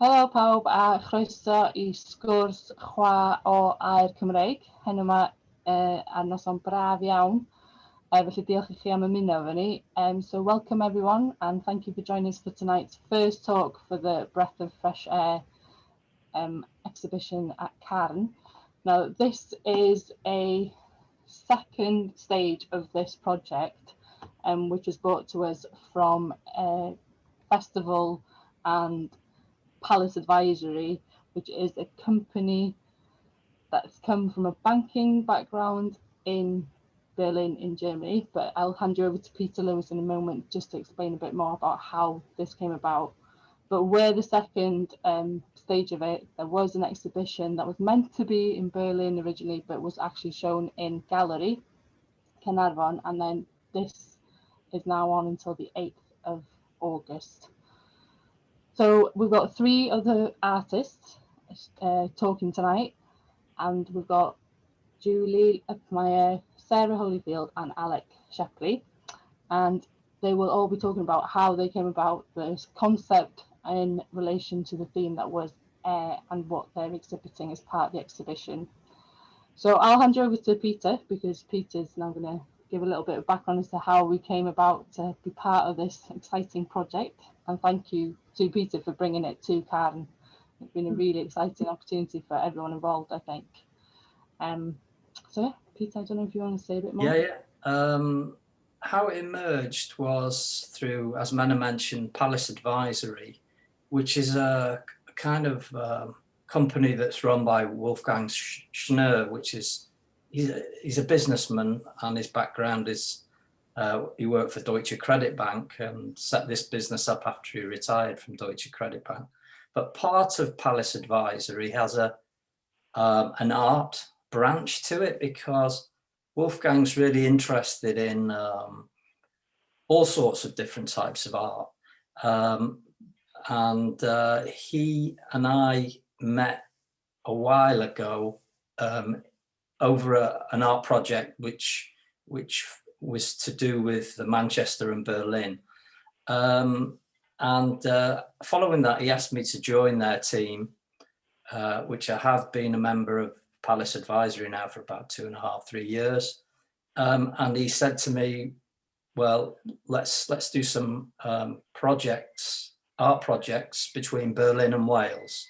Helo pawb a chroeso i sgwrs chwa o Aer Cymreig. Heno yma ar noson braf iawn. Felly diolch I chi am ymuno efo ni. So welcome everyone and thank you for joining us for tonight's first talk for the Breath of Fresh Air exhibition at CARN. Now this is a second stage of this project which was brought to us from a festival and Palis Advisory, which is a company that's come from a banking background in Berlin in Germany, but I'll hand you over to Peter Lewis in a moment just to explain a bit more about how this came about. But we're the second stage of it. There was an exhibition that was meant to be in Berlin originally, but was actually shown in Gallery, Caernarfon, and then this is now on until the 8th of August. So we've got three other artists talking tonight, and we've got Julie Upmeyer, Sarah Holyfield and Alec Shepley, and they will all be talking about how they came about this concept in relation to the theme that was air and what they're exhibiting as part of the exhibition. So I'll hand you over to Peter because Peter's now going to give a little bit of background as to how we came about to be part of this exciting project. And thank you to Peter for bringing it to CARN. It's been a really exciting opportunity for everyone involved, I think. So yeah, Peter, I don't know if you want to say a bit more. How it emerged was through, as Menna mentioned, Palis Advisory, which is a kind of company that's run by Wolfgang Schnurr, which is, he's a businessman and his background is, he worked for Deutsche Credit Bank and set this business up after he retired from Deutsche Credit Bank. But part of Palis Advisory has an art branch to it because Wolfgang's really interested in all sorts of different types of art. He and I met a while ago over an art project which was to do with the Manchester and Berlin. Following that, he asked me to join their team, which I have been a member of Palis Advisory now for about 2.5, 3 years. And he said to me, well, let's do some art projects between Berlin and Wales,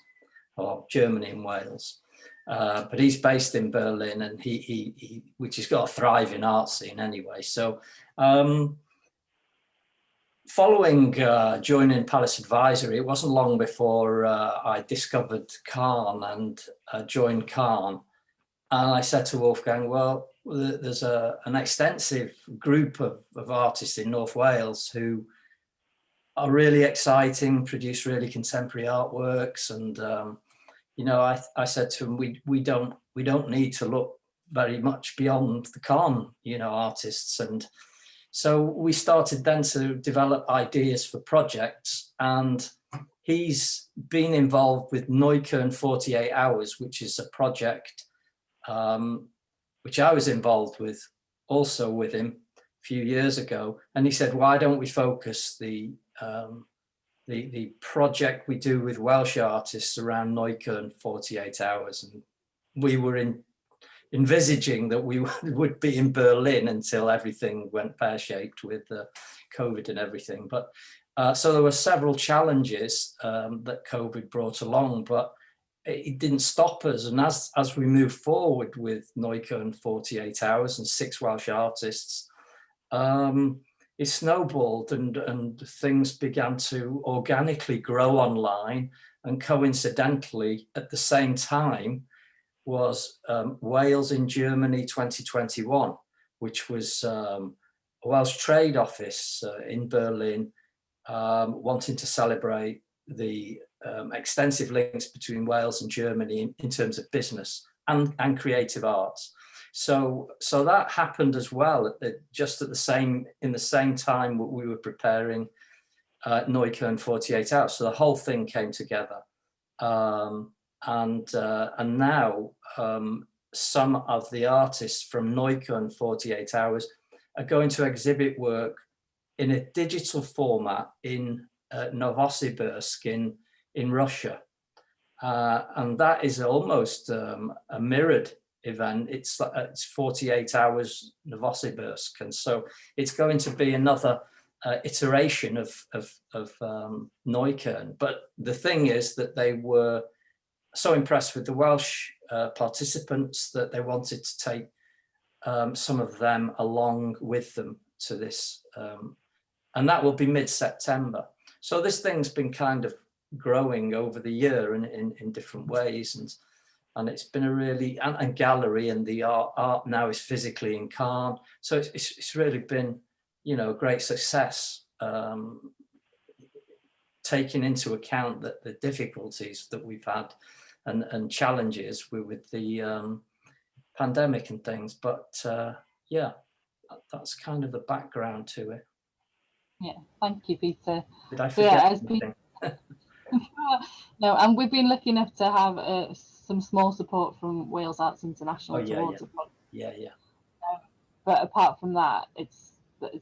or Germany and Wales. But he's based in Berlin, and which has got a thriving art scene anyway. So following joining Palis Advisory, it wasn't long before I discovered CARN and joined CARN. And I said to Wolfgang, well, there's an extensive group of artists in North Wales who are really exciting, produce really contemporary artworks. And, you know, I said to him, we don't need to look very much beyond the CARN, you know, artists. And so we started then to develop ideas for projects, and he's been involved with Neukölln 48 Hours, which is a project which I was involved with also with him a few years ago. And he said, why don't we focus the project we do with Welsh artists around Neukölln 48 Hours? And we were envisaging that we would be in Berlin until everything went pear-shaped with COVID and everything. But so there were several challenges that COVID brought along, but it didn't stop us. And as we moved forward with Neukölln 48 Hours and 6 Welsh artists, it snowballed and things began to organically grow online. And coincidentally, at the same time, was Wales in Germany 2021, which was a Welsh trade office in Berlin wanting to celebrate the extensive links between Wales and Germany in terms of business and creative arts. So that happened as well, just in the same time we were preparing Neukölln 48 Hours. So the whole thing came together. And now some of the artists from Neukölln 48 Hours are going to exhibit work in a digital format in Novosibirsk in Russia. And that is almost a mirrored event. It's 48 hours Novosibirsk, and so it's going to be another iteration of Neukölln. But the thing is that they were so impressed with the Welsh participants that they wanted to take some of them along with them to this, and that will be mid-September. So this thing's been kind of growing over the year in different ways, and it's been a really, and gallery, and the art now is physically in CARN, so it's really been, you know, a great success, taking into account that the difficulties that we've had and challenges with the pandemic and things. But yeah, that's kind of the background to it. Yeah, thank you, Peter. Did I forget anything? No, and we've been lucky enough to have some small support from Wales Arts International towards it. Yeah. But apart from that, it's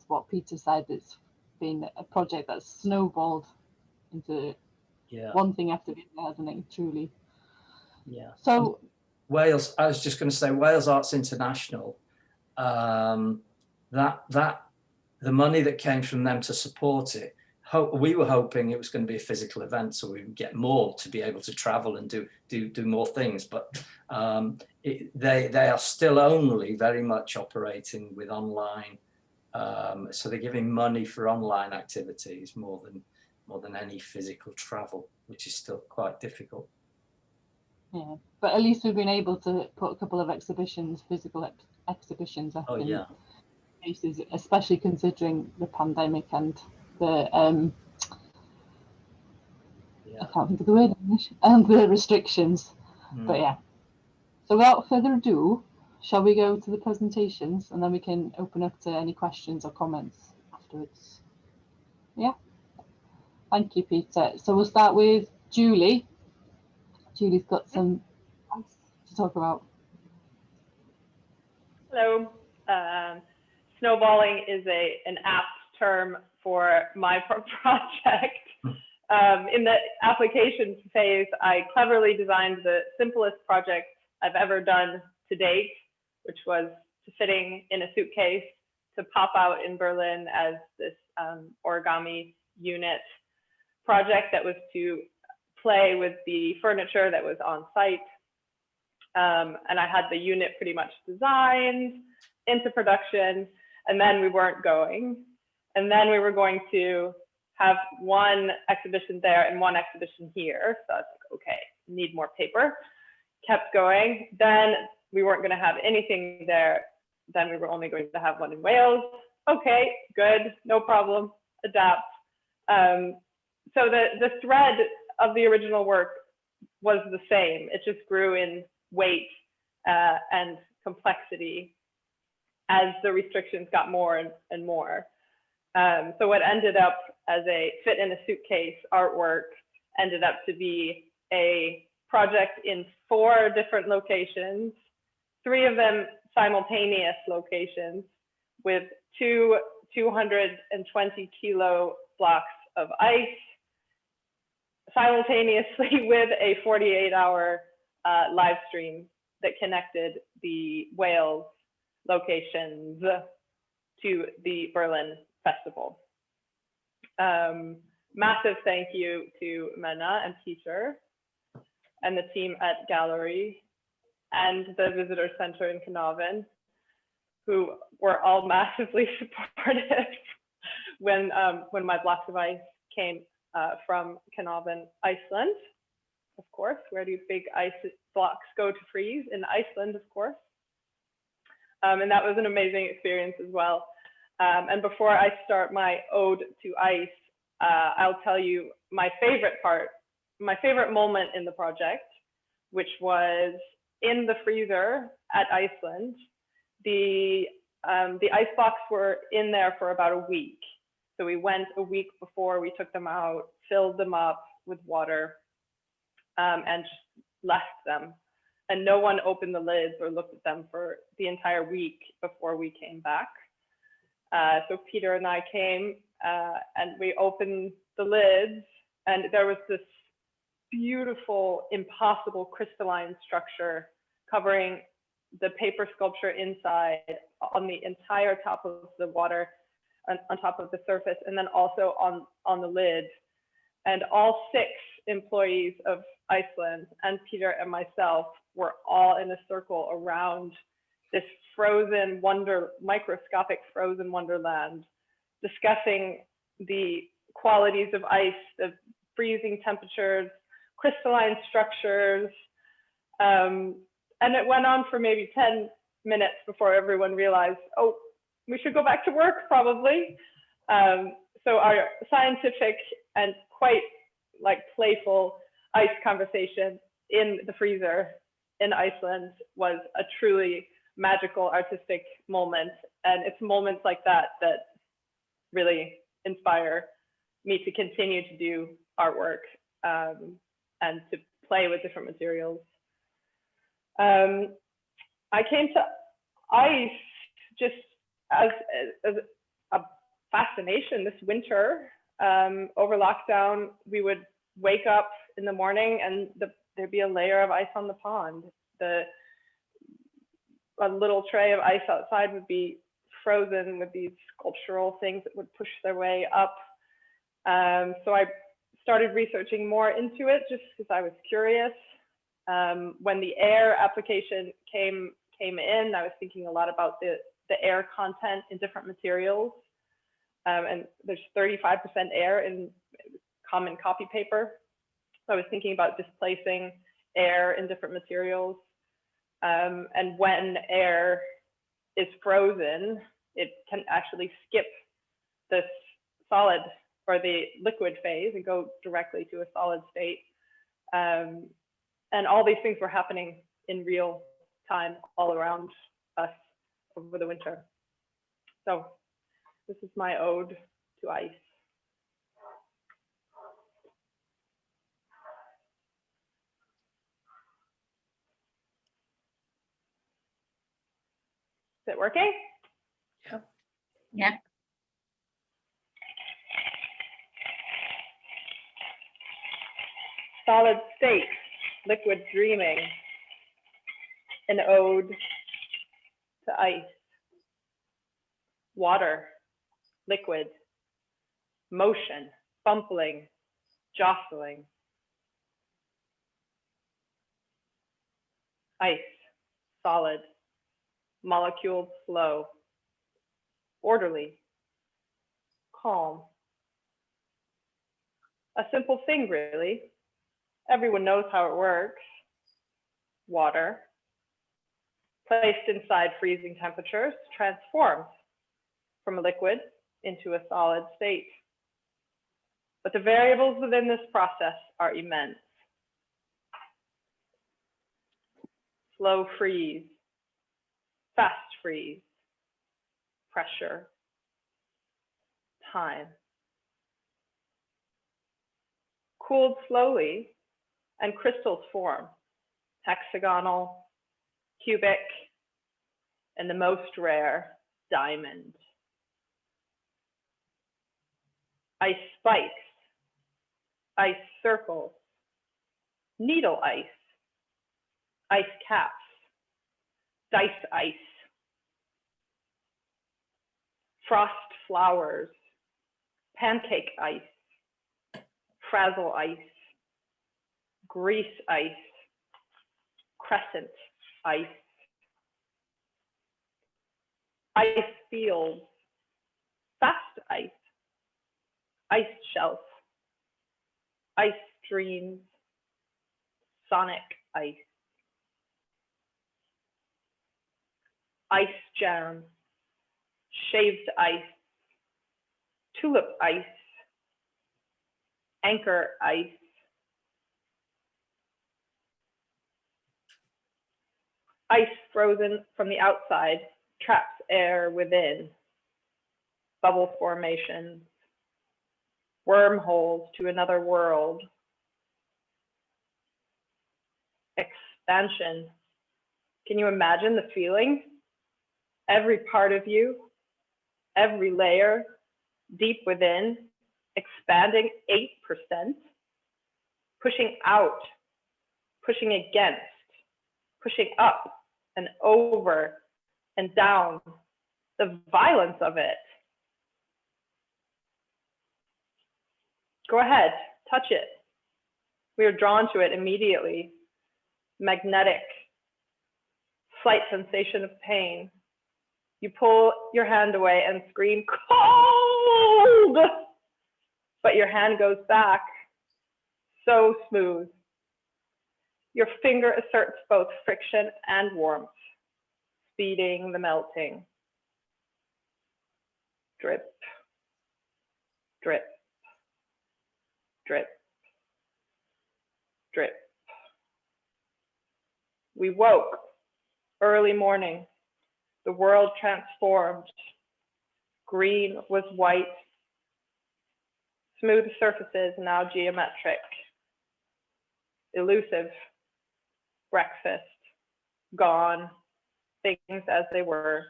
what Peter said. It's been a project that's snowballed into one thing after the other, hasn't it? Truly. Yeah. So Wales, I was just going to say, Wales Arts International, that the money that came from them to support it, we were hoping it was going to be a physical event, so we would get more to be able to travel and do more things. But they are still only very much operating with online. So they're giving money for online activities more than any physical travel, which is still quite difficult. Yeah, but at least we've been able to put a couple of exhibitions, physical exhibitions up in places, especially considering the pandemic and the I can't think of the word in English, and the restrictions. But yeah, so without further ado, shall we go to the presentations, and then we can open up to any questions or comments afterwards? Yeah, thank you, Peter. So we'll start with Julie. Julie's got some to talk about. Hello. Snowballing is an apt term for my project. In the application phase, I cleverly designed the simplest project I've ever done to date, which was fitting in a suitcase to pop out in Berlin as this origami unit project that was to play with the furniture that was on site. And I had the unit pretty much designed into production, and then we weren't going. And then we were going to have one exhibition there and one exhibition here. So I was like, okay, need more paper. Kept going. Then we weren't going to have anything there. Then we were only going to have one in Wales. Okay, good, no problem, adapt. So the thread of the original work was the same. It just grew in weight and complexity as the restrictions got more and more. So what ended up as a fit in a suitcase artwork ended up to be a project in 4 different locations, 3 of them simultaneous locations, with 2 220 kilo blocks of ice, simultaneously with a 48-hour live stream that connected the Wales locations to the Berlin Festival. Massive thank you to Menna and Peter and the team at Gallery and the Visitor Center in Carnarvon, who were all massively supportive when my blocks of ice came from Carnarvon, Iceland, of course. Where do big ice blocks go to freeze? In Iceland, of course. And that was an amazing experience as well. And before I start my ode to ice, I'll tell you my favorite part, my favorite moment in the project, which was in the freezer at Iceland. The ice blocks were in there for about a week. So we went a week before we took them out, filled them up with water, and just left them. And no one opened the lids or looked at them for the entire week before we came back. So Peter and I came and we opened the lids, and there was this beautiful, impossible crystalline structure covering the paper sculpture inside on the entire top of the water, on top of the surface, and then also on the lid. And all 6 employees of Iceland and Peter and myself were all in a circle around this frozen microscopic frozen wonderland, discussing the qualities of ice, the freezing temperatures, crystalline structures. And it went on for maybe 10 minutes before everyone realized, oh, we should go back to work probably. So our scientific and quite like playful ice conversation in the freezer in Iceland was a truly magical artistic moment. And it's moments like that that really inspire me to continue to do artwork and to play with different materials. I came to ice just as a fascination this winter. Over lockdown, we would wake up in the morning and there'd be a layer of ice on the pond. A little tray of ice outside would be frozen with these sculptural things that would push their way up. So I started researching more into it just because I was curious. When the Aer application came in, I was thinking a lot about the air content in different materials. And there's 35% air in common copy paper. So I was thinking about displacing air in different materials. And when air is frozen, it can actually skip this solid or the liquid phase and go directly to a solid state. And all these things were happening in real time all around us over the winter. So this is my ode to ice. Is it working? Yeah. Yeah. Solid state, liquid dreaming, an ode to ice. Water, liquid, motion, bumpling, jostling. Ice, solid, molecules flow, orderly, calm. A simple thing, really. Everyone knows how it works. Water, placed inside freezing temperatures, transforms from a liquid into a solid state. But the variables within this process are immense. Slow freeze, fast freeze, pressure, time. Cooled slowly and crystals form, hexagonal, cubic, and the most rare, diamond. Ice spikes, ice circles, needle ice, ice caps, dice ice, frost flowers, pancake ice, frazzle ice, grease ice, crescent ice, ice fields, fast ice, ice shelf, ice streams, sonic ice, ice jam, shaved ice, tulip ice, anchor ice, ice frozen from the outside traps air within, bubble formations, wormholes to another world, expansion. Can you imagine the feeling? Every part of you, every layer, deep within, expanding 8%. pushing out, pushing against, pushing up and over and down, the violence of it. Go ahead, touch it. We are drawn to it immediately. Magnetic, slight sensation of pain. You pull your hand away and scream, cold! But your hand goes back, so smooth. Your finger asserts both friction and warmth, speeding the melting. Drip, drip, drip, drip. We woke, early morning, the world transformed. Green was white, smooth surfaces now geometric, elusive, breakfast, gone, things as they were.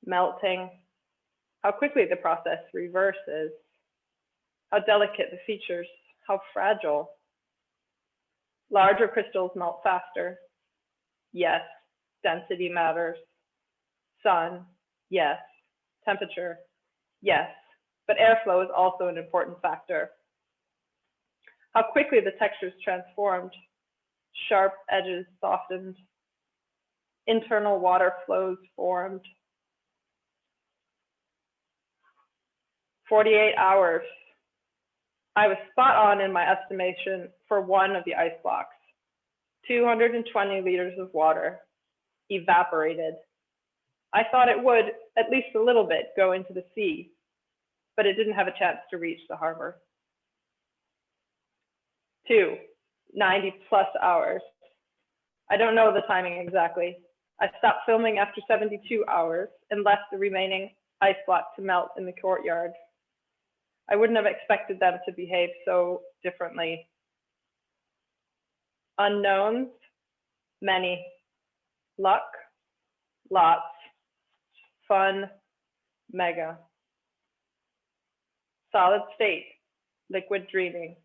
Melting, how quickly the process reverses, how delicate the features, how fragile. Larger crystals melt faster. Yes, density matters. Sun, yes. Temperature, yes. But airflow is also an important factor. How quickly the textures transformed. Sharp edges softened. Internal water flows formed. 48 hours. I was spot on in my estimation for one of the ice blocks. 220 liters of water evaporated. I thought it would, at least a little bit, go into the sea, but it didn't have a chance to reach the harbor. 90+ hours. I don't know the timing exactly. I stopped filming after 72 hours and left the remaining ice block to melt in the courtyard. I wouldn't have expected them to behave so differently. Unknowns, many. Luck, lots. Fun, mega. Solid state, liquid dreaming.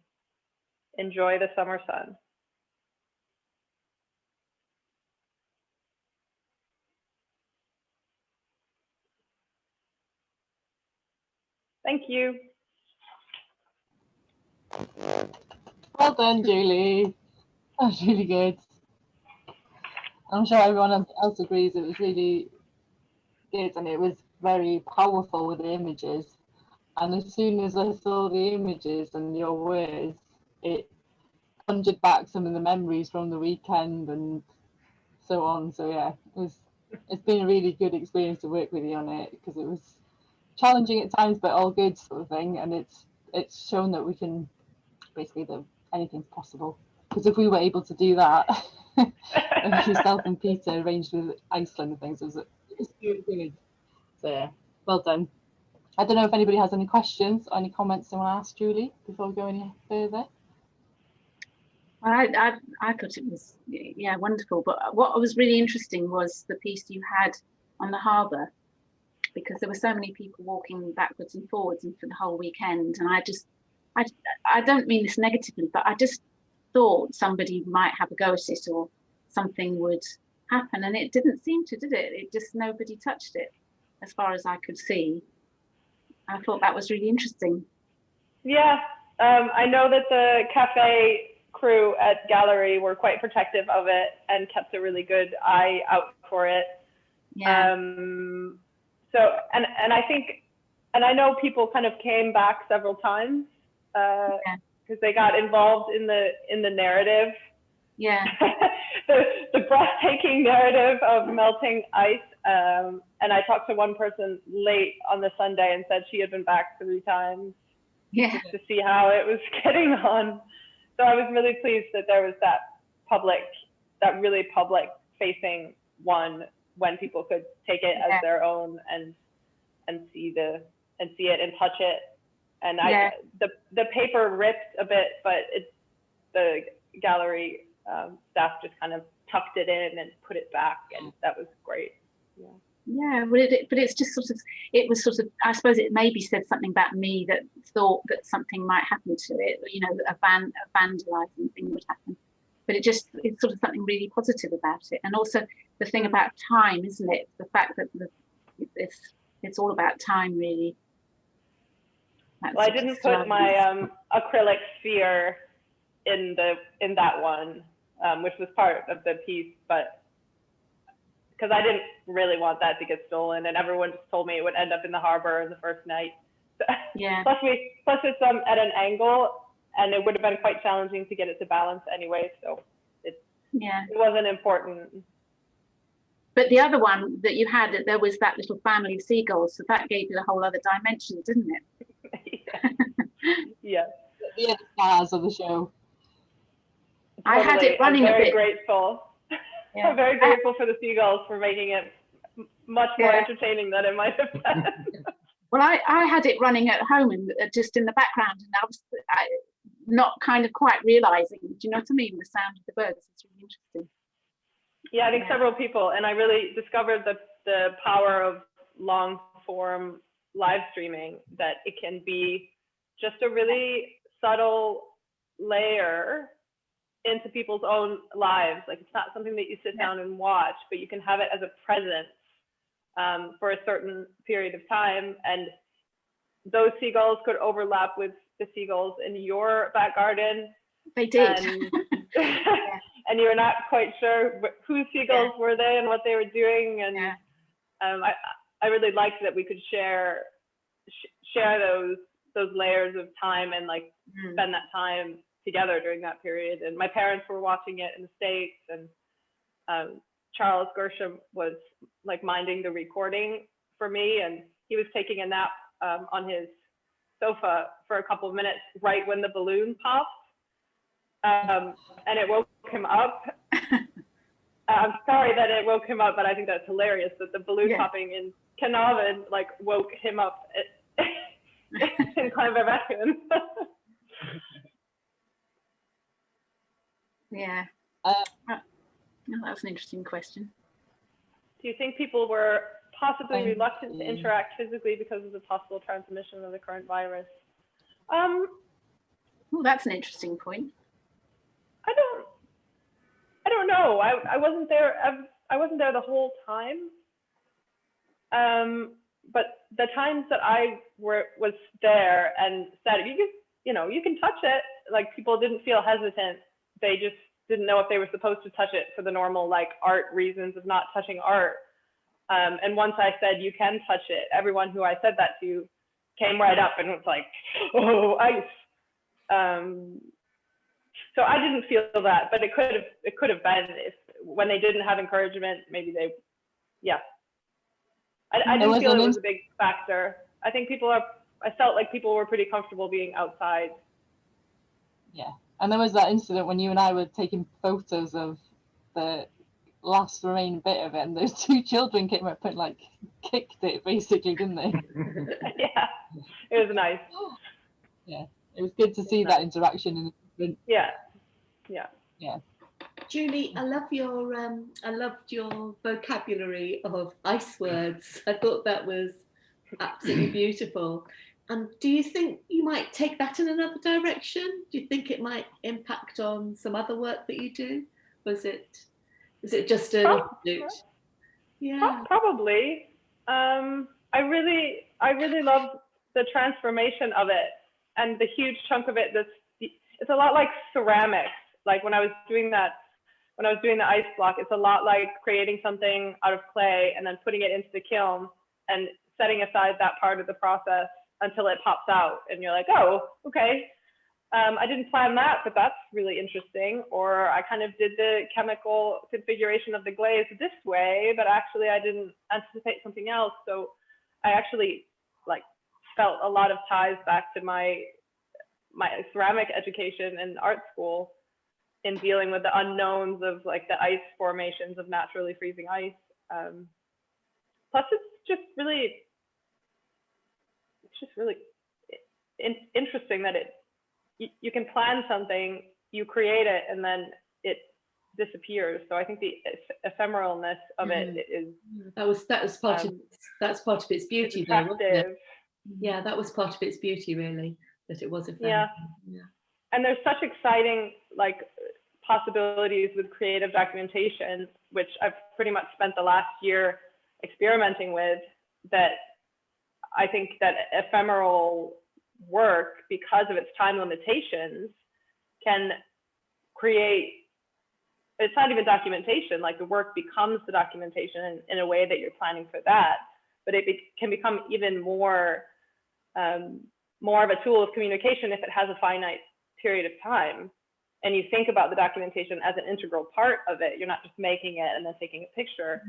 Enjoy the summer sun. Thank you. Well done, Julie. That was really good. I'm sure everyone else agrees it was really good and it was very powerful with the images. And as soon as I saw the images and your words, it conjured back some of the memories from the weekend and so on. So yeah, it's been a really good experience to work with you on it because it was challenging at times, but all good sort of thing. And it's shown that we can basically that anything's possible. Because if we were able to do that, yourself and Peter arranged with Iceland and things, it was really good. So yeah, well done. I don't know if anybody has any questions or any comments they want to ask Julie before we go any further. I thought it was, yeah, wonderful. But what was really interesting was the piece you had on the harbour, because there were so many people walking backwards and forwards and for the whole weekend. And I don't mean this negatively, but I just thought somebody might have a go at it or something would happen. And it didn't seem to, did it? It just, nobody touched it as far as I could see. I thought that was really interesting. Yeah, I know that the cafe crew at Gallery were quite protective of it and kept a really good eye out for it. Yeah. So, and I think, and I know people kind of came back several times because they got involved in the narrative. Yeah. the breathtaking narrative of melting ice. And I talked to one person late on the Sunday and said she had been back 3 times to see how it was getting on. So I was really pleased that there was that really public facing one when people could take it as their own and see it and touch it. And the paper ripped a bit, but the gallery staff just kind of tucked it in and put it back, and that was great. Yeah, well, but it's just sort of, it was sort of, I suppose it maybe said something about me that thought that something might happen to it, you know, a vandalising thing would happen. But it's sort of something really positive about it. And also the thing about time, isn't it? The fact that it's all about time, really. Well, I didn't put my acrylic sphere in that one, which was part of the piece, but because I didn't really want that to get stolen, and everyone just told me it would end up in the harbor the first night. Yeah. plus it's at an angle, and it would have been quite challenging to get it to balance anyway, so it wasn't important. But the other one that you had, there was that little family of seagulls, so that gave you a whole other dimension, didn't it? Yeah. The stars of the show. Totally. I had it running a bit. I'm very grateful. Yeah. I'm very grateful for the seagulls for making it much more entertaining than it might have been. Well, I had it running at home and just in the background, and I was not kind of quite realizing, do you know what I mean? The sound of the birds. It's really interesting. Yeah, I think several people, and I really discovered the power of long form live streaming, that it can be just a really subtle layer into people's own lives. Like, it's not something that you sit down and watch, but you can have it as a presence for a certain period of time. And those seagulls could overlap with the seagulls in your back garden. They did. And you're not quite sure whose seagulls were they and what they were doing. And I really liked that we could share those layers of time and like spend that time together during that period. And my parents were watching it in the States, and Charles Gershom was like minding the recording for me, and he was taking a nap on his sofa for a couple of minutes right when the balloon popped, and it woke him up. I'm sorry that it woke him up, but I think that's hilarious that the balloon popping in Carnarvon like woke him up in Cymreig. Yeah. That was an interesting question. Do you think people were possibly reluctant to interact physically because of the possible transmission of the current virus? Well, that's an interesting point. I don't know. I wasn't there. I wasn't there the whole time. But the times that I was there and said, you can touch it. Like, people didn't feel hesitant. They just didn't know if they were supposed to touch it for the normal like art reasons of not touching art. And once I said you can touch it, everyone who I said that to came right up and was like, oh, ice. So I didn't feel that, but it could have been if when they didn't have encouragement, maybe they, I didn't feel it was a big factor. I think I felt like people were pretty comfortable being outside. Yeah. And there was that incident when you and I were taking photos of the last remaining bit of it, and those two children came up and like kicked it, basically, didn't they? Yeah, it was nice. Yeah, it was good to see that interaction. Yeah. Julie, I loved your vocabulary of ice words. I thought that was absolutely beautiful. Do you think you might take that in another direction? Do you think it might impact on some other work that you do? Was it just an offshoot? Yeah, probably. I really love the transformation of it, and the huge chunk of it. It's a lot like ceramics. Like when I was doing the ice block, it's a lot like creating something out of clay and then putting it into the kiln and setting aside that part of the process until it pops out, and you're like, oh, okay. I didn't plan that, but that's really interesting. Or I kind of did the chemical configuration of the glaze this way, but actually I didn't anticipate something else. So I actually like felt a lot of ties back to my ceramic education in art school in dealing with the unknowns of like the ice formations of naturally freezing ice. Plus it's just really interesting that you can plan something, you create it, and then it disappears. So I think the ephemeralness of it is that's part of its beauty, though, wasn't it? Yeah, that was part of its beauty, really, that it was ephemeral. Yeah. And there's such exciting possibilities with creative documentation, which I've pretty much spent the last year experimenting with, that I think that ephemeral work, because of its time limitations, can create, it's not even documentation, like the work becomes the documentation in a way that you're planning for that, but it can become even more of a tool of communication if it has a finite period of time. And you think about the documentation as an integral part of it. You're not just making it and then taking a picture.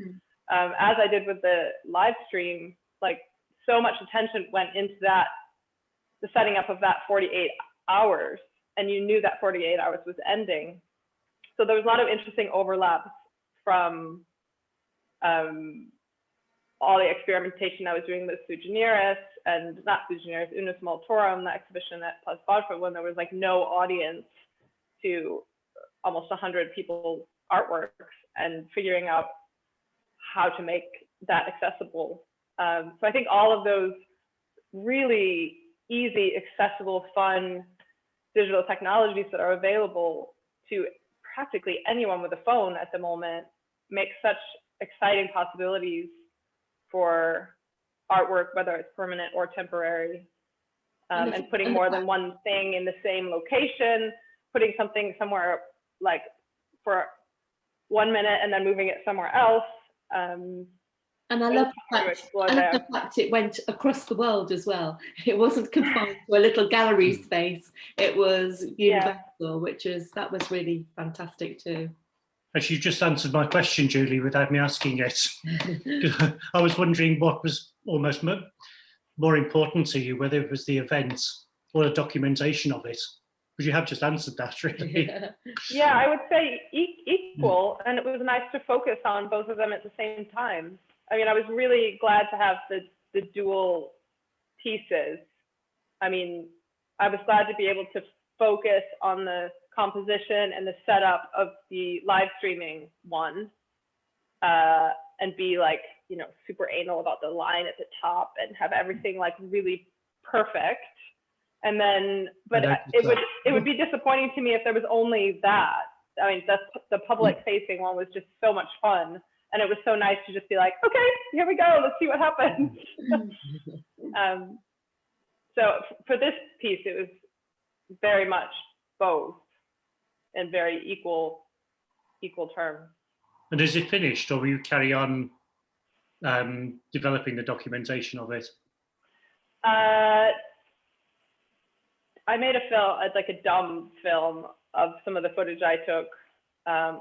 As I did with the live stream, like so much attention went into that, the setting up of that 48 hours, and you knew that 48 hours was ending. So there was a lot of interesting overlaps from all the experimentation I was doing with Sui Generis, and not Sui Generis, Unus Multorum, the exhibition at Palis Advisory, when there was like no audience to almost 100 people's artworks, and figuring out how to make that accessible. So I think all of those really easy, accessible, fun digital technologies that are available to practically anyone with a phone at the moment make such exciting possibilities for artwork, whether it's permanent or temporary, and putting more than one thing in the same location, putting something somewhere like for 1 minute and then moving it somewhere else. And I love the fact it went across the world as well. It wasn't confined to a little gallery space. It was universal, that was really fantastic too. Actually, you just answered my question, Julie, without me asking it. I was wondering what was almost more important to you, whether it was the event or the documentation of it. Because you have just answered that, really. Yeah, I would say equal, and it was nice to focus on both of them at the same time. I mean, I was really glad to have the dual pieces. I mean, I was glad to be able to focus on the composition and the setup of the live streaming one, and be like, you know, super anal about the line at the top and have everything like really perfect. And then, but it would be disappointing to me if there was only that. I mean, the public facing one was just so much fun. And it was so nice to just be like, okay, here we go, let's see what happens. So for this piece, it was very much both and very equal terms. And is it finished, or will you carry on developing the documentation of it? I made a film, like a dumb film of some of the footage I took. I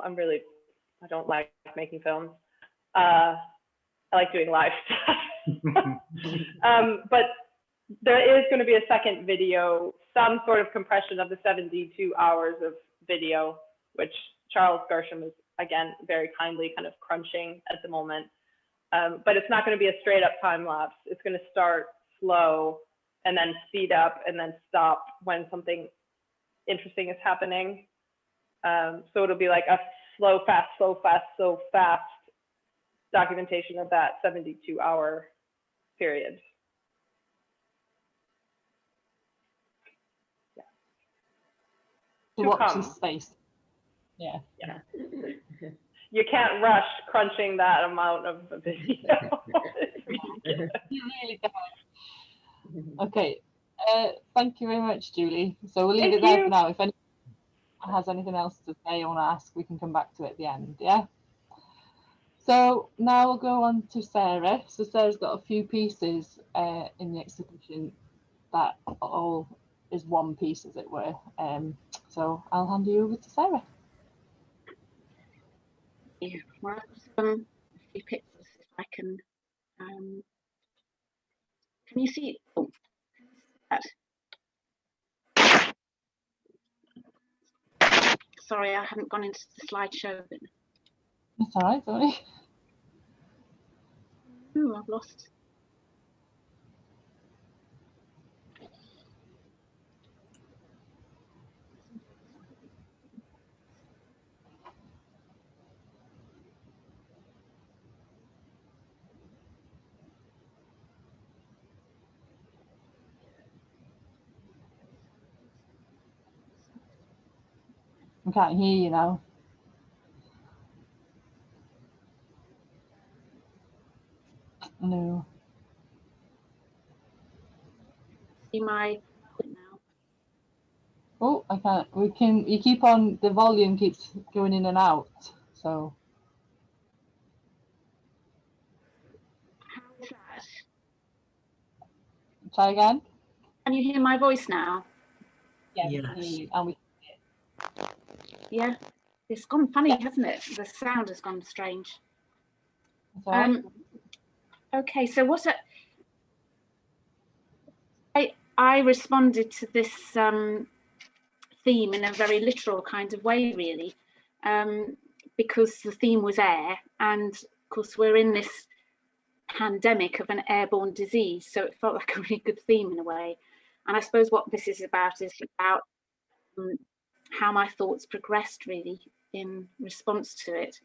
don't like making films. I like doing live stuff. But there is going to be a second video, some sort of compression of the 72 hours of video, which Charles Gershom is, again, very kindly kind of crunching at the moment. But it's not going to be a straight up time lapse. It's going to start slow and then speed up and then stop when something interesting is happening. So it'll be like a slow, fast, slow, fast, slow, fast documentation of that 72-hour period. Yeah. To watch this space. Yeah. You can't rush crunching that amount of video. You really don't. Okay, thank you very much, Julie. So we'll leave it there for now. If anyone has anything else to say or want to ask, we can come back to it at the end, yeah? So now we'll go on to Sarah. So Sarah's got a few pieces in the exhibition that all is one piece, as it were. So I'll hand you over to Sarah. Yeah, well, a few pictures if I can. Can you see? Oh, that. Sorry, I haven't gone into the slideshow. That's all right, don't worry. Oh, I've lost. I can't hear you now. No. See my now. Oh, I can't. We can. You keep on. The volume keeps going in and out. So. How is that? Try again. Can you hear my voice now? Yeah, we can hear you. And we. Yeah, it's gone funny, hasn't it? The sound has gone strange. That's all right. Okay, so what I responded to this theme in a very literal kind of way, really, because the theme was air, and of course we're in this pandemic of an airborne disease, so it felt like a really good theme in a way. And I suppose what this is about how my thoughts progressed really in response to it.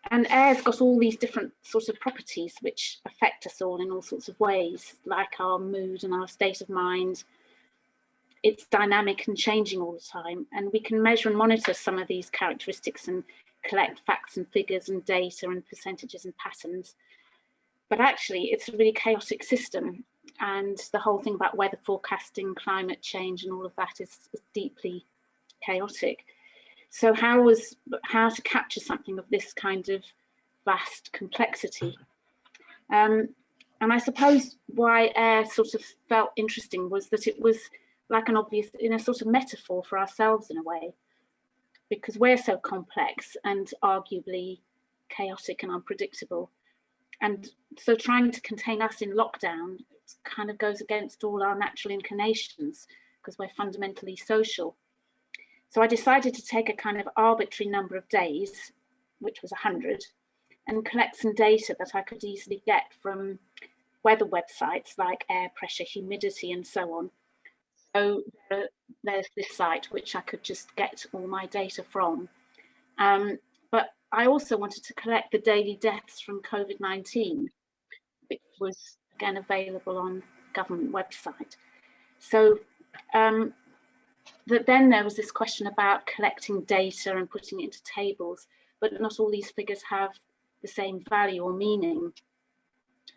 And air's got all these different sorts of properties which affect us all in all sorts of ways, like our mood and our state of mind. It's dynamic and changing all the time, and we can measure and monitor some of these characteristics and collect facts and figures and data and percentages and patterns. But actually, it's a really chaotic system, and the whole thing about weather forecasting, climate change, and all of that is deeply chaotic. So how to capture something of this kind of vast complexity? And I suppose why air sort of felt interesting was that it was like an obvious, in a sort of metaphor for ourselves in a way, because we're so complex and arguably chaotic and unpredictable. And so trying to contain us in lockdown kind of goes against all our natural inclinations because we're fundamentally social. So I decided to take a kind of arbitrary number of days, which was 100, and collect some data that I could easily get from weather websites like air pressure, humidity, and so on. So there's this site which I could just get all my data from. But I also wanted to collect the daily deaths from COVID-19, which was again available on government website. So then there was this question about collecting data and putting it into tables, but not all these figures have the same value or meaning.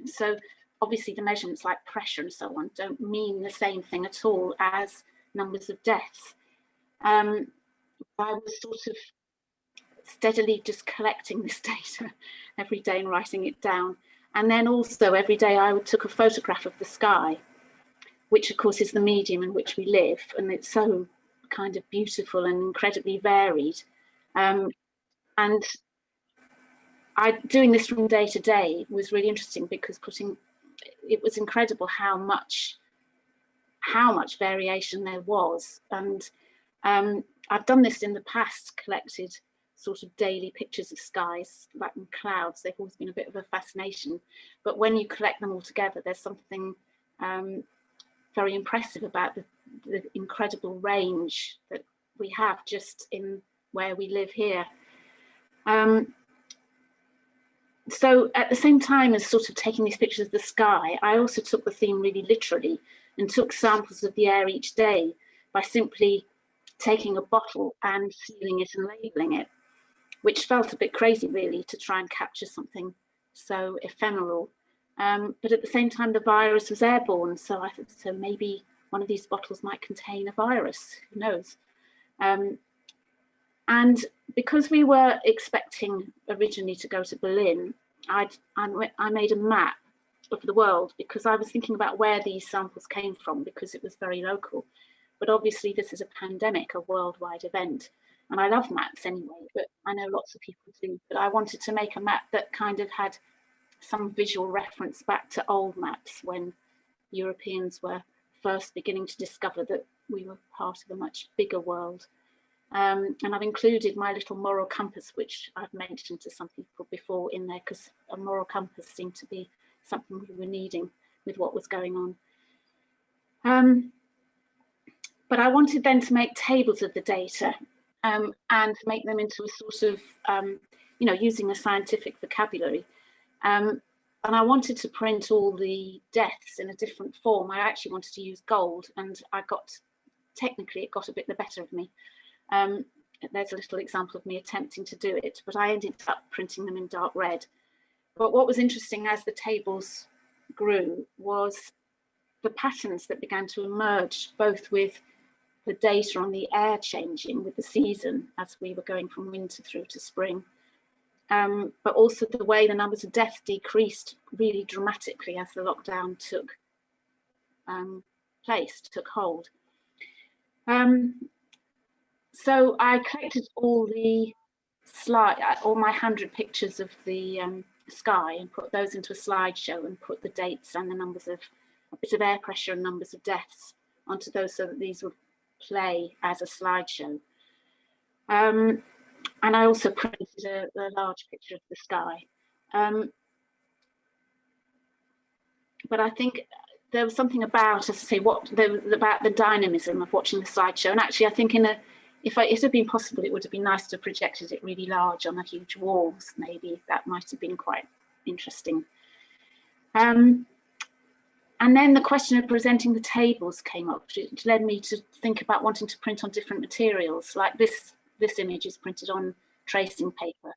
So obviously the measurements like pressure and so on don't mean the same thing at all as numbers of deaths. I was sort of steadily just collecting this data every day and writing it down. And then also every day I took a photograph of the sky, which of course is the medium in which we live. And it's so kind of beautiful and incredibly varied. And doing this from day to day was really interesting because it was incredible how much variation there was. And I've done this in the past, collected sort of daily pictures of skies, like in clouds. They've always been a bit of a fascination. But when you collect them all together, there's something very impressive about the incredible range that we have just in where we live here. So at the same time as sort of taking these pictures of the sky, I also took the theme really literally and took samples of the air each day by simply taking a bottle and sealing it and labeling it, which felt a bit crazy really to try and capture something so ephemeral. But at the same time, the virus was airborne. So I thought, so maybe one of these bottles might contain a virus, who knows? And because we were expecting originally to go to Berlin, I made a map of the world because I was thinking about where these samples came from because it was very local. But obviously this is a pandemic, a worldwide event. And I love maps anyway, but I know lots of people do. But I wanted to make a map that kind of had some visual reference back to old maps when Europeans were first beginning to discover that we were part of a much bigger world. And I've included my little moral compass, which I've mentioned to some people before in there, because a moral compass seemed to be something we were needing with what was going on. But I wanted then to make tables of the data and make them into a sort of, using a scientific vocabulary. And I wanted to print all the deaths in a different form. I actually wanted to use gold, and I got technically it got a bit the better of me. There's a little example of me attempting to do it, but I ended up printing them in dark red. But what was interesting as the tables grew was the patterns that began to emerge, both with the data on the air changing with the season as we were going from winter through to spring, but also the way the numbers of deaths decreased really dramatically as the lockdown took hold. So I collected all my 100 pictures of the sky and put those into a slideshow and put the dates and the numbers of bits of air pressure and numbers of deaths onto those so that these would play as a slideshow. And I also printed a large picture of the sky. But I think there was something about, as I say, about the dynamism of watching the slideshow. And actually, I think if it had been possible, it would have been nice to have projected it really large on a huge walls. Maybe that might have been quite interesting. And then the question of presenting the tables came up, which led me to think about wanting to print on different materials. Like this image is printed on tracing paper.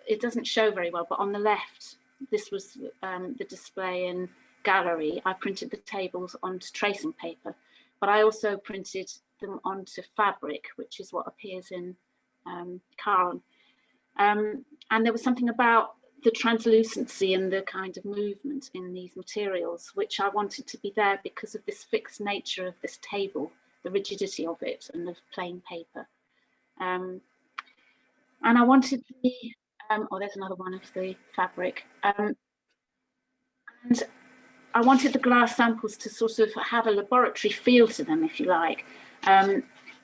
It doesn't show very well, but on the left, this was the display in gallery. I printed the tables onto tracing paper, but I also printed them onto fabric, which is what appears in CARN. And there was something about the translucency and the kind of movement in these materials, which I wanted to be there because of this fixed nature of this table, the rigidity of it and of plain paper. And I wanted there's another one of the fabric. And I wanted the glass samples to sort of have a laboratory feel to them, if you like.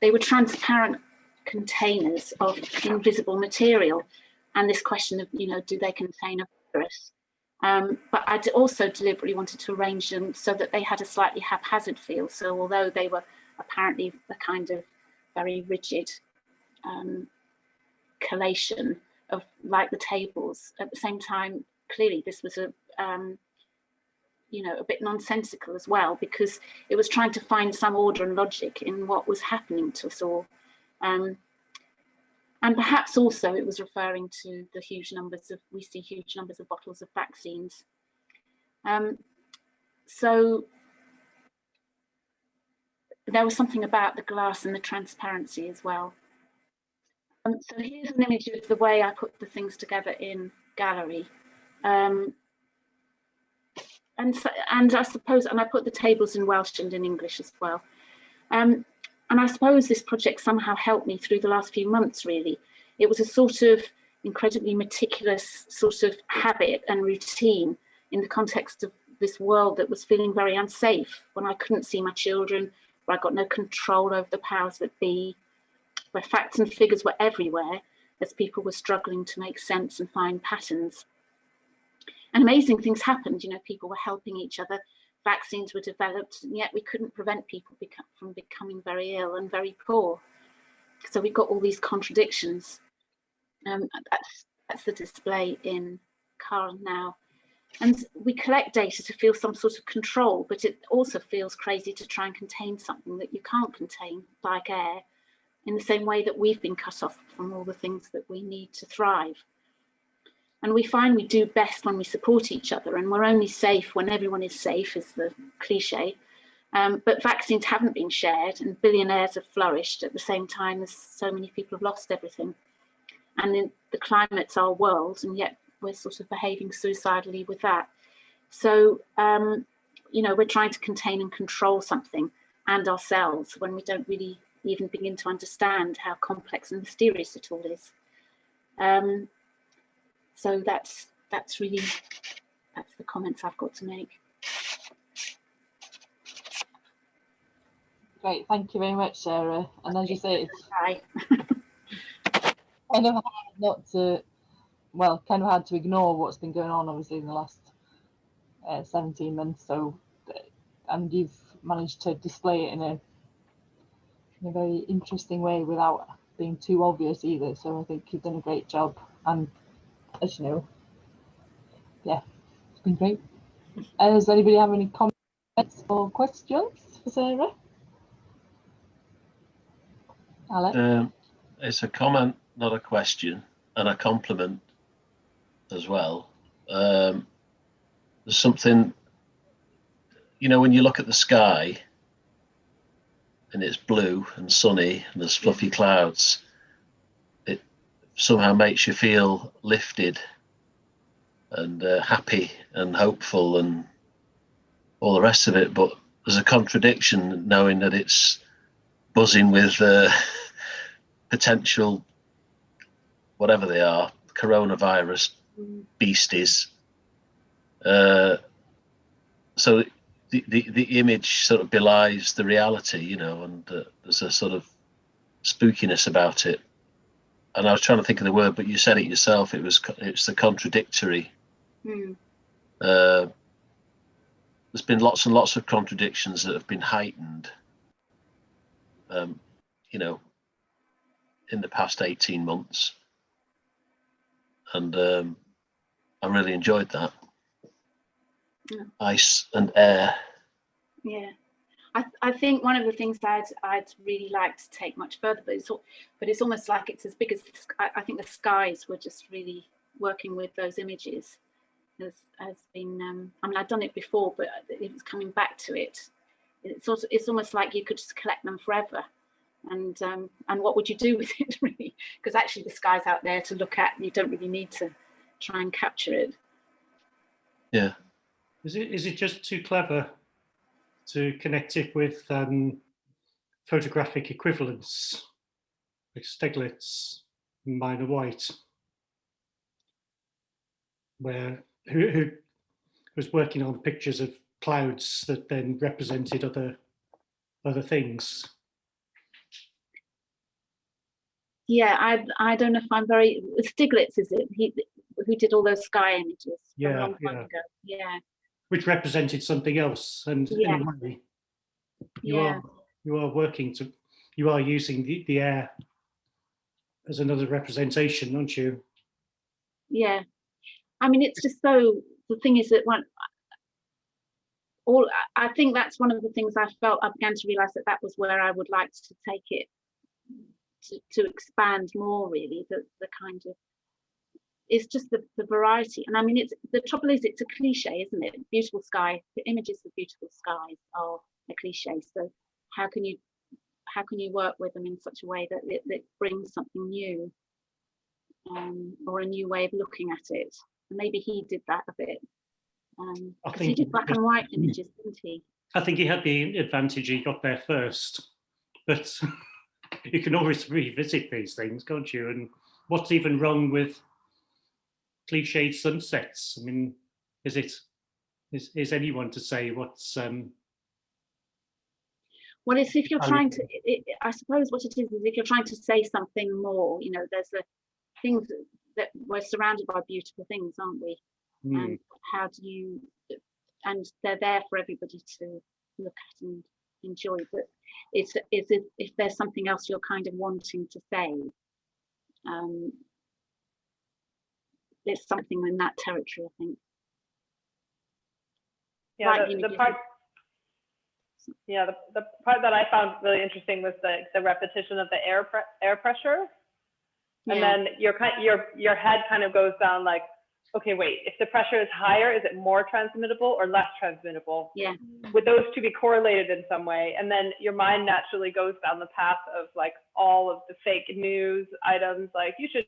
They were transparent containers of invisible material. And this question of, do they contain a virus? But I also deliberately wanted to arrange them so that they had a slightly haphazard feel. So although they were apparently a kind of very rigid collation of like the tables, at the same time, clearly this was a bit nonsensical as well, because it was trying to find some order and logic in what was happening to us all. And perhaps also it was referring to the we see huge numbers of bottles of vaccines. So there was something about the glass and the transparency as well. So here's an image of the way I put the things together in gallery. And I suppose, and I put the tables in Welsh and in English as well. And I suppose this project somehow helped me through the last few months, really. It was a sort of incredibly meticulous sort of habit and routine in the context of this world that was feeling very unsafe, when I couldn't see my children, where I got no control over the powers that be, where facts and figures were everywhere as people were struggling to make sense and find patterns. And amazing things happened, people were helping each other. Vaccines were developed, and yet we couldn't prevent people from becoming very ill and very poor. So we got all these contradictions. That's the display in CARN now. And we collect data to feel some sort of control, but it also feels crazy to try and contain something that you can't contain, like air, in the same way that we've been cut off from all the things that we need to thrive. And we find we do best when we support each other, and we're only safe when everyone is safe, is the cliche. But vaccines haven't been shared, and billionaires have flourished at the same time as so many people have lost everything. And the climate's our world, and yet we're sort of behaving suicidally with that. So, we're trying to contain and control something and ourselves when we don't really even begin to understand how complex and mysterious it all is. So that's the comments I've got to make. Great, thank you very much, Sarah. And as you say, it's Hi. kind of hard to ignore what's been going on, obviously, in the last 17 months. So, and you've managed to display it in a very interesting way without being too obvious either. So I think you've done a great job. And as you know, it's been great. Does anybody have any comments or questions for Sarah? Alec? It's a comment, not a question, and a compliment as well. There's something, you know, when you look at the sky and it's blue and sunny and there's fluffy clouds, it somehow makes you feel lifted and happy and hopeful and all the rest of it. But there's a contradiction knowing that it's buzzing with potential, whatever they are, coronavirus beasties. So the image sort of belies the reality, you know, and there's a sort of spookiness about it. And I was trying to think of the word, but you said it yourself. It's the contradictory. There's been lots and lots of contradictions that have been heightened, you know, in the past 18 months. And I really enjoyed that. Ice and air. Yeah, I think one of the things I'd really like to take much further, but it's almost like it's as big as I think the skies were just really working with those images. Has been I mean, I'd done it before, but it was coming back to it. It's almost like you could just collect them forever, and what would you do with it really? Because actually the sky's out there to look at. You don't really need to try and capture it. Yeah. Is it just too clever to connect it with photographic equivalents like Stieglitz and Minor White, who was working on pictures of clouds that then represented other things? Yeah, I don't know if I'm very Stieglitz, is it? Who did all those sky images from a long time ago? Yeah. Which represented something else, and in a way, you are using the air as another representation, aren't you? Yeah, I mean, it's just so. The thing is that I think that's one of the things I began to realise that was where I would like to take it to expand more. Really, the kind of. It's just the variety, and I mean, the trouble is, it's a cliche, isn't it? Beautiful sky, the images of beautiful skies are a cliche. So how can you work with them in such a way that it brings something new, or a new way of looking at it? And maybe he did that a bit. I think he did black and white images, didn't he? I think he had the advantage he got there first, but you can always revisit these things, can't you? And what's even wrong with cliched sunsets? I mean, is anyone to say what's well, it's if you're trying to I suppose what it is if you're trying to say something more, you know, there's things that we're surrounded by beautiful things, aren't we? And how do you, and they're there for everybody to look at and enjoy, but it's if there's something else you're kind of wanting to say, there's something in that territory, I think. Yeah, the part that I found really interesting was the repetition of the air pressure, and then your head kind of goes down like, okay, wait, if the pressure is higher, is it more transmittable or less transmittable? Yeah. Would those two be correlated in some way? And then your mind naturally goes down the path of like all of the fake news items, like you should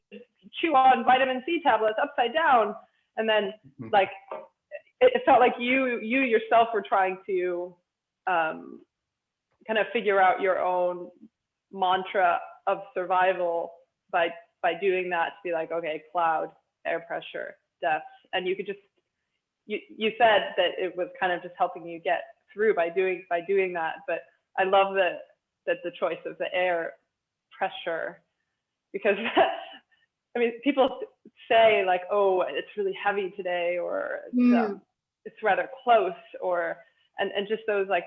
chew on vitamin C tablets upside down. And then like, it felt like you yourself were trying to kind of figure out your own mantra of survival by doing that, to be like, okay, cloud, air pressure, depth, and you could just you said that it was kind of just helping you get through by doing that. But I love that the choice of the air pressure, because I mean, people say like, oh, it's really heavy today, or it's rather close, or and just those like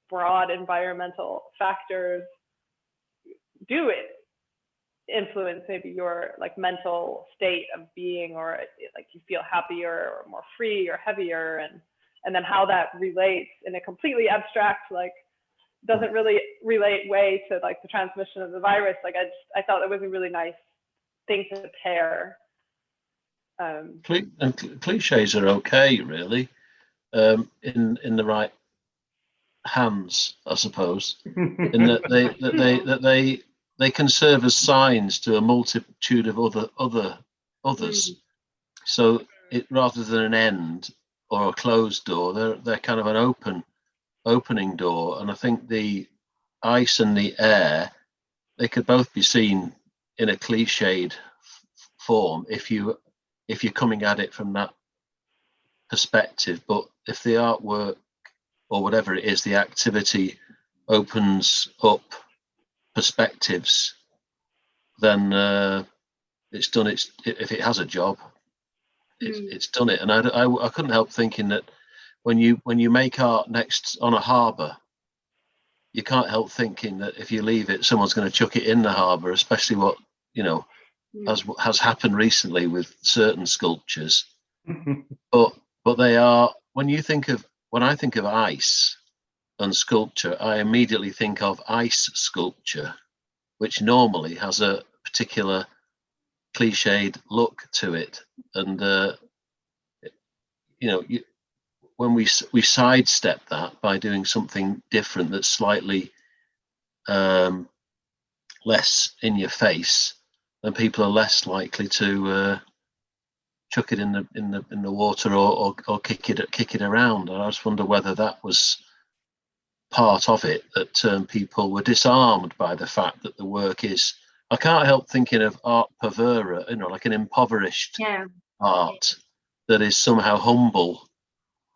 broad environmental factors do it influence maybe your like mental state of being, or like you feel happier or more free or heavier, and then how that relates in a completely abstract like doesn't really relate way to like the transmission of the virus. Like I thought that was a really nice thing to pair. And cliches are okay, really, in the right hands, I suppose. In that they can serve as signs to a multitude of others. So it, rather than an end or a closed door, they're kind of an opening door. And I think the ice and the air, they could both be seen in a cliched form if you're coming at it from that perspective. But if the artwork or whatever it is, the activity opens up perspectives, then it's done. If it has a job, it's done it. And I couldn't help thinking that when you make art next on a harbour, you can't help thinking that if you leave it, someone's going to chuck it in the harbour, especially what has happened recently with certain sculptures. but they are, when I think of ice and sculpture, I immediately think of ice sculpture, which normally has a particular cliched look to it. And when we sidestep that by doing something different that's slightly less in your face, then people are less likely to chuck it in the water or kick it around. And I just wonder whether that was part of it, that people were disarmed by the fact that the work is. I can't help thinking of art povera, like an impoverished art that is somehow humble,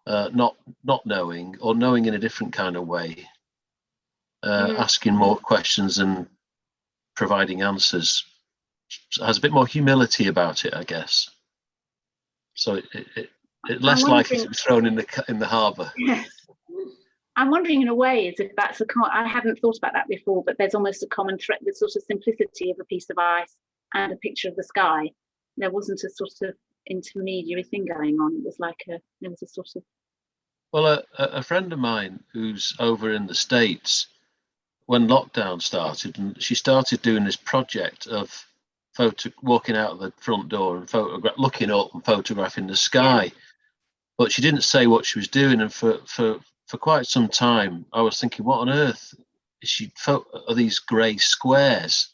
not knowing, or knowing in a different kind of way, asking more questions and providing answers. It has a bit more humility about it, I guess. So it less likely to be thrown in the harbour. Yes. I'm wondering, in a way, is if that's I hadn't thought about that before, but there's almost a common thread, the sort of simplicity of a piece of ice and a picture of the sky. There wasn't a sort of intermediary thing going on. It was like there was a sort of. Well, a friend of mine who's over in the States, when lockdown started, and she started doing this project of walking out of the front door and looking up and photographing the sky, but she didn't say what she was doing. And for quite some time, I was thinking, what on earth is she? Are these grey squares?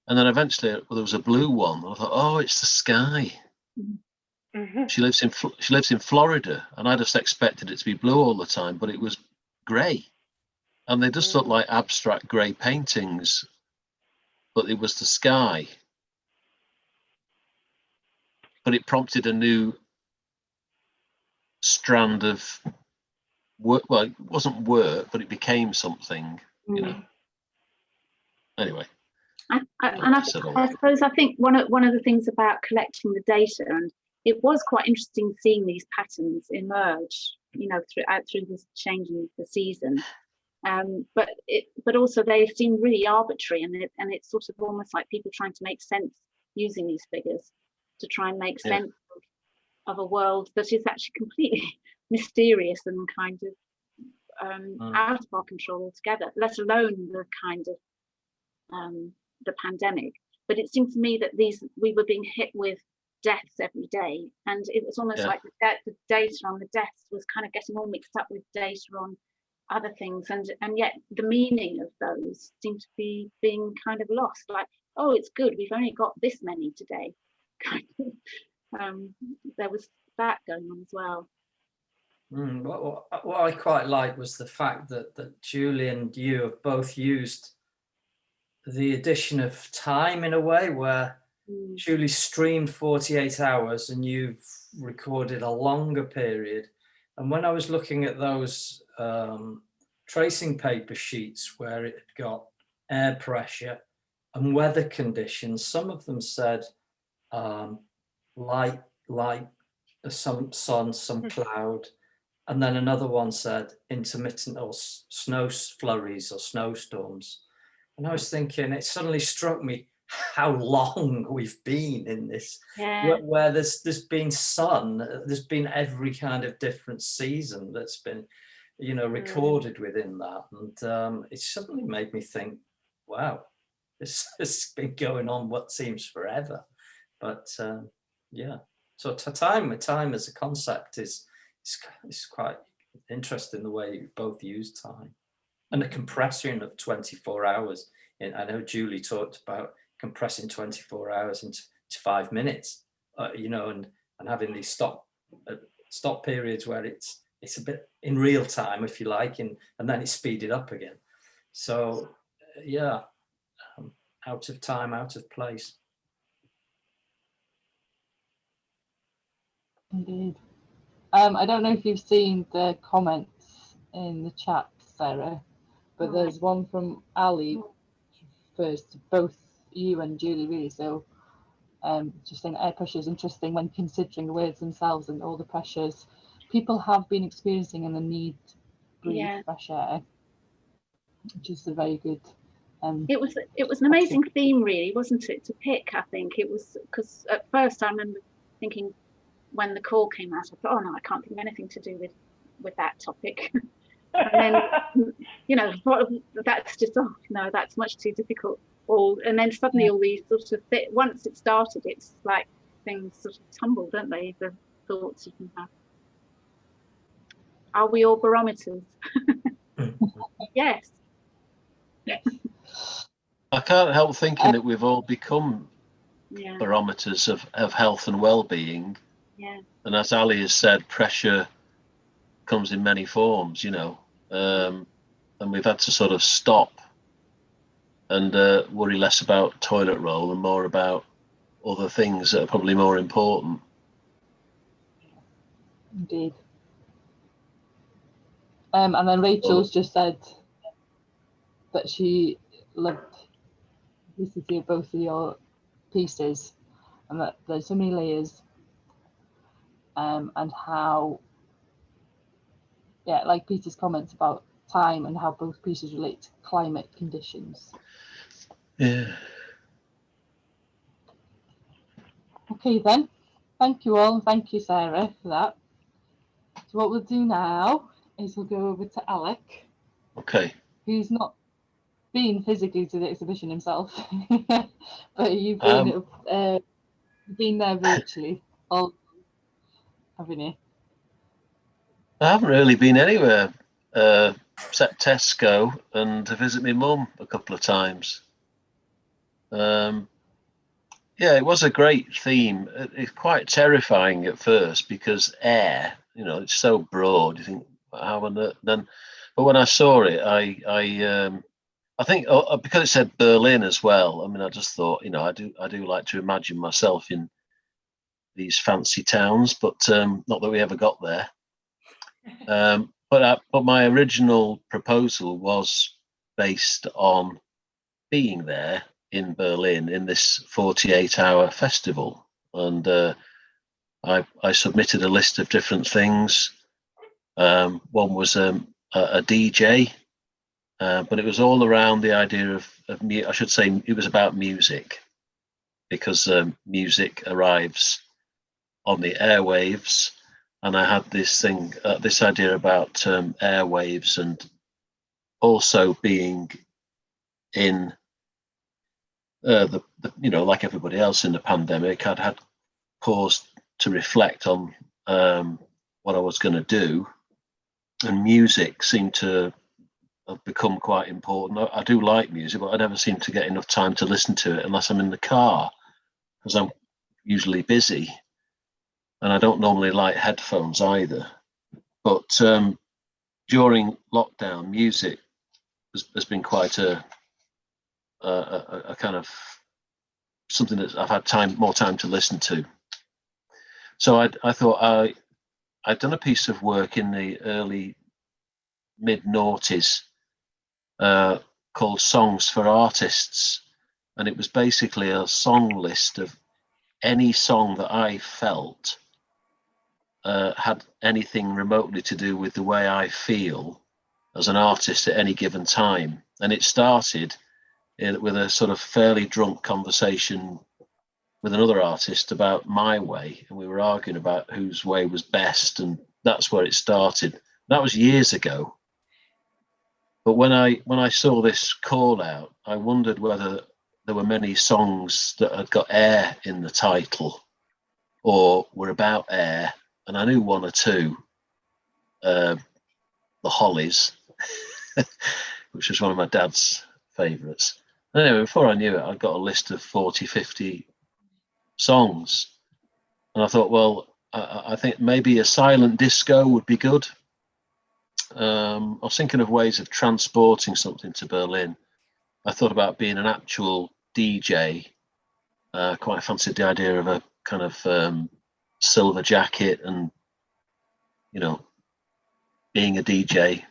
And then eventually, there was a blue one. I thought, oh, it's the sky. Mm-hmm. She lives in Florida, and I just expected it to be blue all the time, but it was grey, and they just looked like abstract grey paintings. But it was the sky. But it prompted a new strand of work. Well, it wasn't work, but it became something, Anyway. I suppose I think one of the things about collecting the data, and it was quite interesting seeing these patterns emerge, through this changing the season. But also they seem really arbitrary, and it's sort of almost like people trying to make sense using these figures to try and make sense of a world that is actually completely mysterious and kind of out of our control altogether, let alone the kind of the pandemic. But it seemed to me that we were being hit with deaths every day, and it was almost like the data on the deaths was kind of getting all mixed up with data on other things, and yet the meaning of those seemed to be being kind of lost. Like, oh, it's good, we've only got this many today. Kind of, there was that going on as well. What I quite liked was the fact that Julie and you have both used the addition of time in a way, where Julie streamed 48 hours and you've recorded a longer period. And when I was looking at those tracing paper sheets where it had got air pressure and weather conditions, some of them said light, some sun, some cloud, and then another one said intermittent or snow flurries or snowstorms. And I was thinking, it suddenly struck me how long we've been in this, where there's been sun, there's been every kind of different season that's been, you know, recorded within that. And it suddenly made me think, wow, this has been going on what seems forever. But yeah, so time as a concept is quite interesting, the way you both use time. And the compression of 24 hours. I know Julie talked about compressing 24 hours into 5 minutes, you know, and having these stop periods where it's a bit in real time, if you like, and then it's speeded up again. So yeah, out of time, out of place. Indeed. I don't know if you've seen the comments in the chat, Sarah, but there's one from Ali first, both you and Julie, really. So just saying air pressure is interesting when considering the words themselves and all the pressures people have been experiencing and the need to breathe fresh air, which is a very good. It was an amazing theme, really, wasn't it, to pick? I think it was, because at first I remember thinking, when the call came out, I thought, oh no, I can't think of anything to do with that topic. And then, you know, that's just, oh no, that's much too difficult. And then suddenly all these sort of, once it started, it's like things sort of tumble, don't they? The thoughts you can have. Are we all barometers? Yes. I can't help thinking that we've all become barometers of health and well-being. Yeah. And as Ali has said, pressure comes in many forms, you know, and we've had to sort of stop and worry less about toilet roll and more about other things that are probably more important. Indeed. And then Rachel's just said that she loved listening to both of your pieces, and that there's so many layers, and how, like Peter's comments about time and how both pieces relate to climate conditions. Yeah. Okay then, thank you all, thank you Sarah for that. So what we'll do now is we'll go over to Alec. Okay. Who's not been physically to the exhibition himself, but you've been there virtually, haven't you? I haven't really been anywhere except Tesco and to visit my mum a couple of times. Yeah, it was a great theme. It's quite terrifying at first because air, you know, it's so broad. You think, how on earth? Then, but when I saw it, I think because it said Berlin as well. I mean, I just thought, you know, I do like to imagine myself in these fancy towns, but not that we ever got there. But my original proposal was based on being there in Berlin in this 48-hour festival, and I submitted a list of different things. One was a DJ, but it was all around the idea of I should say it was about music, because music arrives on the airwaves, and I had this thing, this idea about airwaves, and also being in the you know, like everybody else in the pandemic, I'd had pause to reflect on what I was going to do, and music seemed to have become quite important. I do like music, but I never seem to get enough time to listen to it unless I'm in the car, because I'm usually busy, and I don't normally like headphones either. But during lockdown, music has been quite a kind of something that I've had more time to listen to. So I thought I'd done a piece of work in the early mid-noughties called Songs for Artists, and it was basically a song list of any song that I felt had anything remotely to do with the way I feel as an artist at any given time. And it started with a sort of fairly drunk conversation with another artist about my way, and we were arguing about whose way was best, and that's where it started. That was years ago. But when I saw this call out, I wondered whether there were many songs that had got Aer in the title or were about Aer, and I knew one or two. The Hollies, which was one of my dad's favourites. Anyway, before I knew it, I'd got a list of 40, 50 songs. And I thought, well, I think maybe a silent disco would be good. I was thinking of ways of transporting something to Berlin. I thought about being an actual DJ. Quite fancied the idea of a kind of silver jacket and, you know, being a DJ.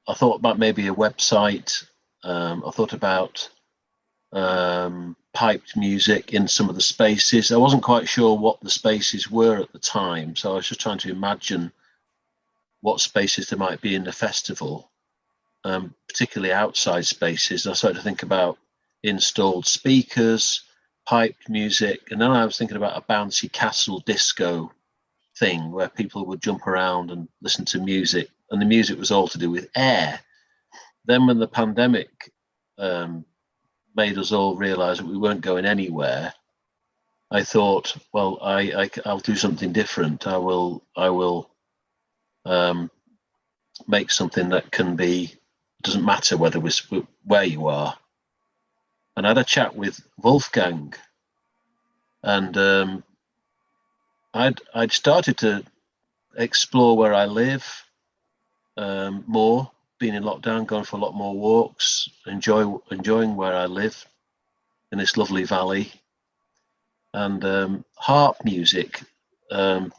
I thought about maybe a website. I thought about piped music in some of the spaces. I wasn't quite sure what the spaces were at the time, so I was just trying to imagine what spaces there might be in the festival, particularly outside spaces. I started to think about installed speakers, piped music, and then I was thinking about a bouncy castle disco thing where people would jump around and listen to music, and the music was all to do with Aer. Then when the pandemic made us all realize that we weren't going anywhere, I thought, well, I'll do something different. I will make something that can be, doesn't matter where you are. And I had a chat with Wolfgang, and I'd started to explore where I live more, being in lockdown, going for a lot more walks, enjoying where I live in this lovely valley. And harp music, or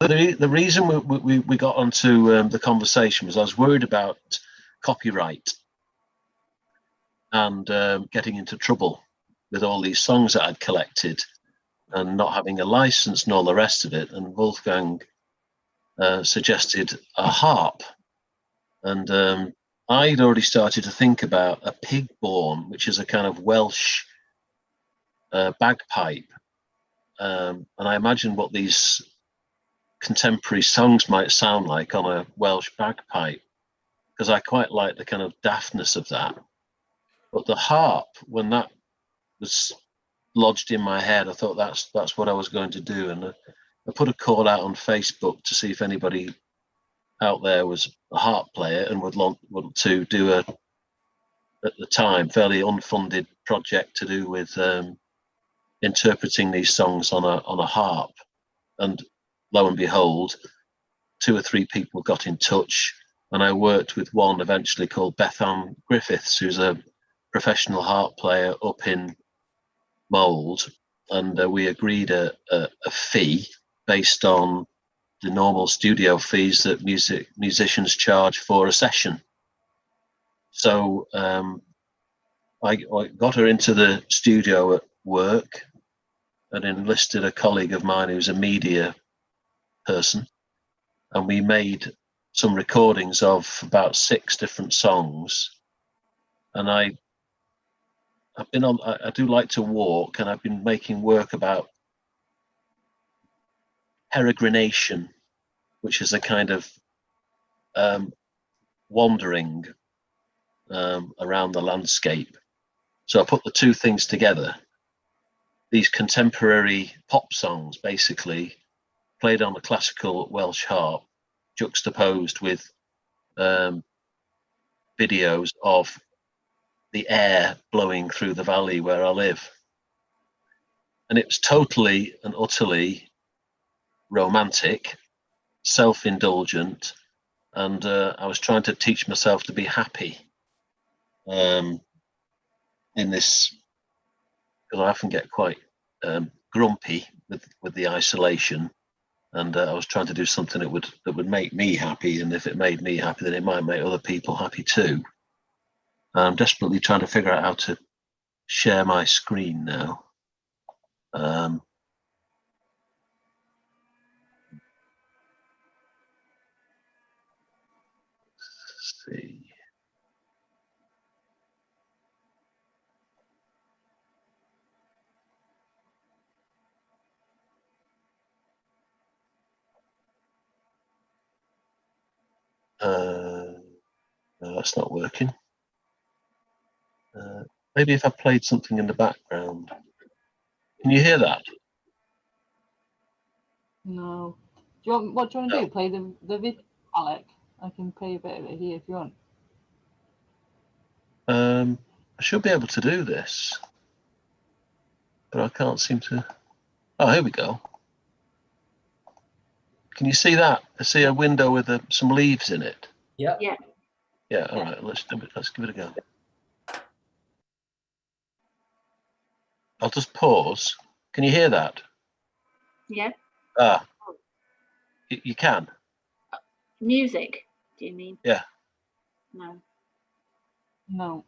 the reason we got onto the conversation was I was worried about copyright and getting into trouble with all these songs that I'd collected and not having a license and all the rest of it. And Wolfgang suggested a harp. And I'd already started to think about a pigborn, which is a kind of Welsh bagpipe. And I imagined what these contemporary songs might sound like on a Welsh bagpipe, because I quite like the kind of daftness of that. But the harp, when that was lodged in my head, I thought that's what I was going to do. And I put a call out on Facebook to see if anybody out there was a harp player and would want to do at the time, fairly unfunded project to do with interpreting these songs on a harp. And lo and behold, 2 or 3 people got in touch, and I worked with one eventually called Bethan Griffiths, who's a professional harp player up in Mould, and we agreed a fee based on the normal studio fees that musicians charge for a session. So I got her into the studio at work and enlisted a colleague of mine who's a media person, and we made some recordings of about 6 different songs. And I do like to walk, and I've been making work about peregrination, which is a kind of wandering around the landscape. So I put the 2 things together. These contemporary pop songs, basically played on a classical Welsh harp, juxtaposed with videos of the air blowing through the valley where I live. And it was totally and utterly romantic, self-indulgent, and I was trying to teach myself to be happy in this, because I often get quite grumpy with the isolation, and I was trying to do something that would make me happy, and if it made me happy, then it might make other people happy too. I'm desperately trying to figure out how to share my screen now. Let's see. No, that's not working. Maybe if I played something in the background. Can you hear that? No. What do you want to do? Play the video, Alec? I can play a bit of it here if you want. I should be able to do this, but I can't seem to. Oh, here we go. Can you see that? I see a window with some leaves in it. Yeah. Yeah. Yeah. All right. Let's do it. Let's give it a go. I'll just pause. Can you hear that? Yeah. Ah. You can. Music, do you mean? Yeah. No. No.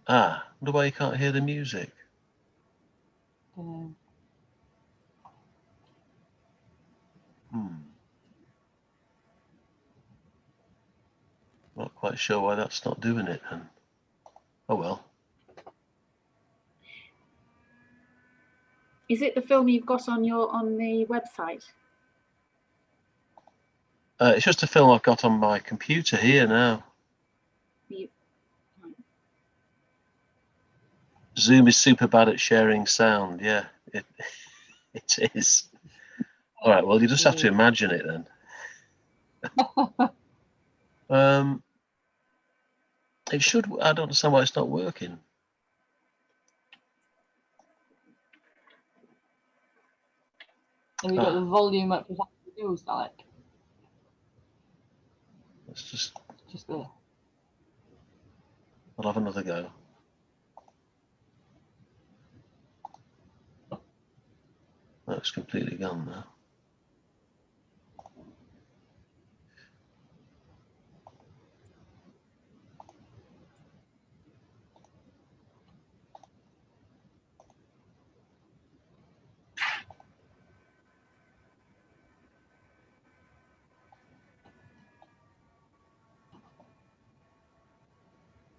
Ah. Wonder why you can't hear the music. Not quite sure why that's not doing it. And oh well. Is it the film you've got on the website? It's just a film I've got on my computer here now. Zoom is super bad at sharing sound. Yeah, it is. All right. Well, you just have to imagine it then. It should. I don't understand why it's not working. Have you got the volume up as used, Alec? Let's just there. I'll have another go. That's completely gone now.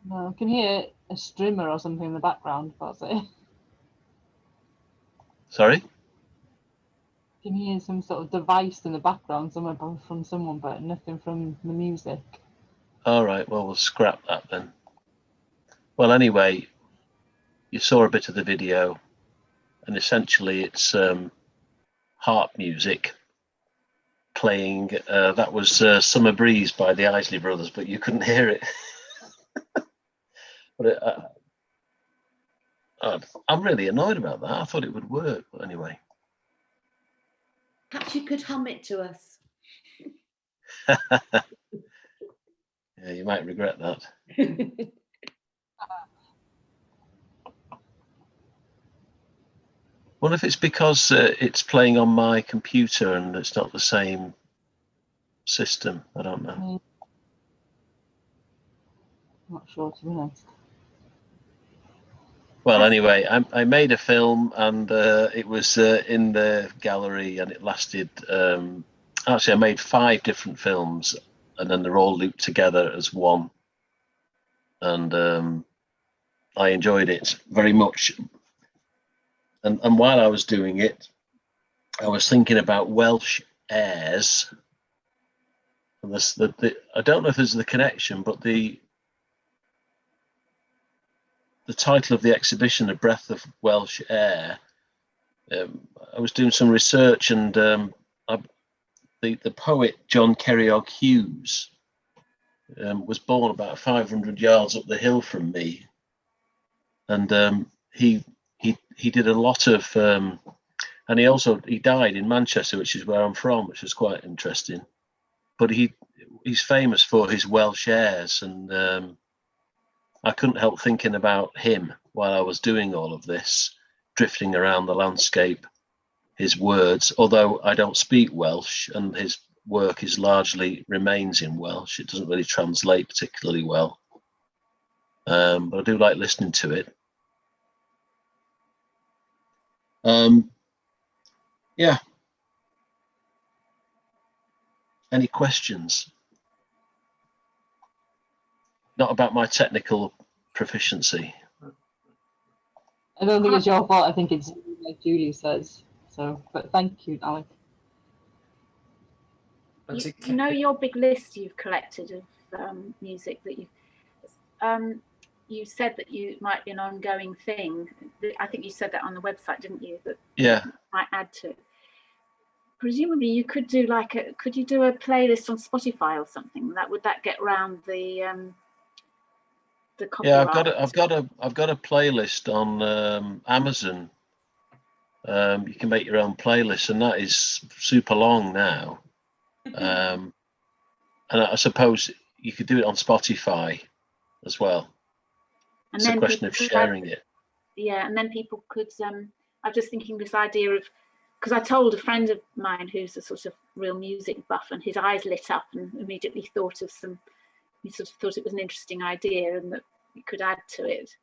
No, I can hear a streamer or something in the background. That's it. Sorry? I can hear some sort of device in the background somewhere from someone, but nothing from the music. All right. Well, we'll scrap that then. Well, anyway, you saw a bit of the video, and essentially it's harp music playing. That was Summer Breeze by the Isley Brothers, but you couldn't hear it. But I'm really annoyed about that. I thought it would work, but anyway. Perhaps you could hum it to us. Yeah, you might regret that. Well, if it's because it's playing on my computer and it's not the same system, I don't know. I'm not sure, to be honest. Well, anyway, I made a film and it was in the gallery and it lasted. Actually, I made 5 different films and then they're all looped together as one. And I enjoyed it very much. And while I was doing it, I was thinking about Welsh airs. And I don't know if there's the connection, but the title of the exhibition, A Breath of Welsh Air, I was doing some research and the poet John Ceiriog Hughes was born about 500 yards up the hill from me. And he did a lot of, and he died in Manchester, which is where I'm from, which is quite interesting. But he's famous for his Welsh airs, and I couldn't help thinking about him while I was doing all of this, drifting around the landscape, his words, although I don't speak Welsh and his work remains in Welsh. It doesn't really translate particularly well, but I do like listening to it. Yeah. Any questions? Not about my technical proficiency. I don't think it's your fault. I think it's like Julie says. So, but thank you, Alec. But you know your big list you've collected of music that you said that you might be an ongoing thing. I think you said that on the website, didn't you? That Yeah. you might add to it. Presumably you could do could you do a playlist on Spotify or something? Would that get around the copyright? Yeah, I've got a playlist on Amazon. You can make your own playlist, and that is super long now. And I suppose you could do it on Spotify as well. And it's a question of sharing it. Yeah, and then people could. I'm just thinking this idea of, because I told a friend of mine who's a sort of real music buff, and his eyes lit up and immediately thought of he sort of thought it was an interesting idea and that we could add to it.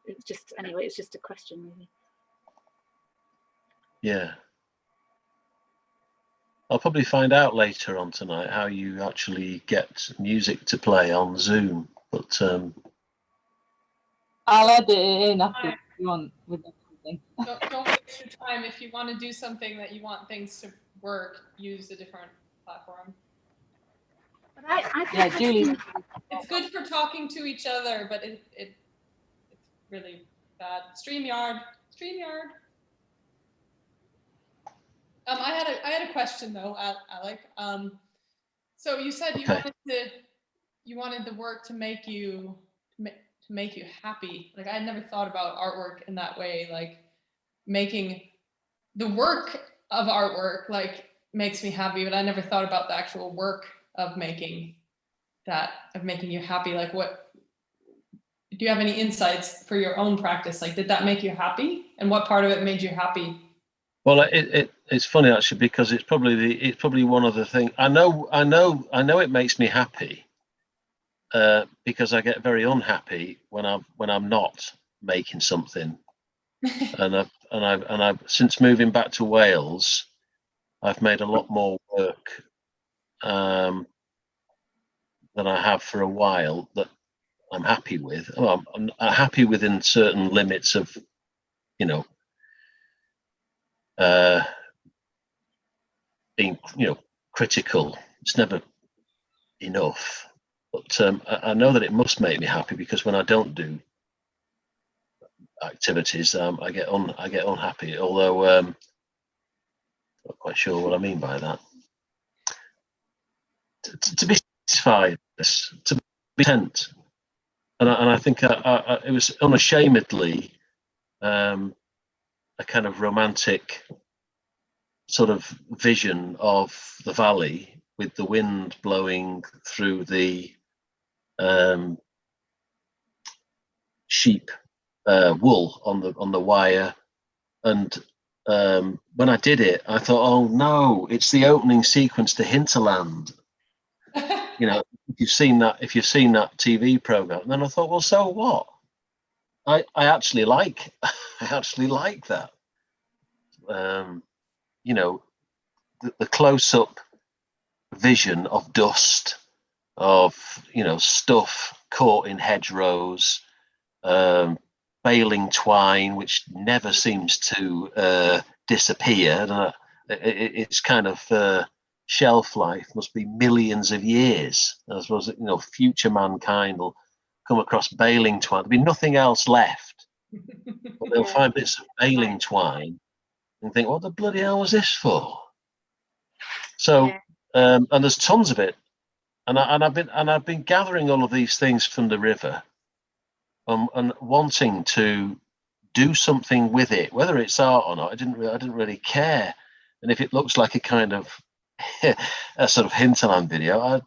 It's just a question really. Yeah. I'll probably find out later on tonight how you actually get music to play on Zoom, but I'll edit it in after if you want with everything. Don't waste your time. If you want to do something that you want things to work, use a different platform. But I think Julie. It's good for talking to each other, but it's really bad. StreamYard. I had a question though, Alec. So you said you wanted the work to make you happy. Like, I had never thought about artwork in that way. Like, making the work of artwork like makes me happy, but I never thought about the actual work of making you happy. Like, what do you have any insights for your own practice? Like, did that make you happy, and what part of it made you happy? well, it's funny actually, because it's probably one of the things I know it makes me happy, because I get very unhappy when I'm not making something. and I've since moving back to Wales, I've made a lot more work than I have for a while that I'm happy with. Well, I'm happy within certain limits of, being critical. It's never enough, but I know that it must make me happy, because when I don't do activities, I get unhappy. Although not quite sure what I mean by that. To be satisfied, to be content, and I think it was unashamedly a kind of romantic sort of vision of the valley with the wind blowing through the sheep wool on the wire, and when I did it, I thought, oh no, it's the opening sequence to Hinterland. If you've seen that TV program, and then I thought, well, so what? I actually like that. The close-up vision of dust, of stuff caught in hedgerows, baling twine, which never seems to disappear. And it's kind of shelf life must be millions of years. I suppose future mankind will come across baling twine. There'll be nothing else left, but they'll find bits of baling twine and think, what the bloody hell was this for? So, and there's tons of it, and I've been gathering all of these things from the river, and wanting to do something with it, whether it's art or not. I didn't really care, and if it looks like a kind of a sort of Hinterland video, I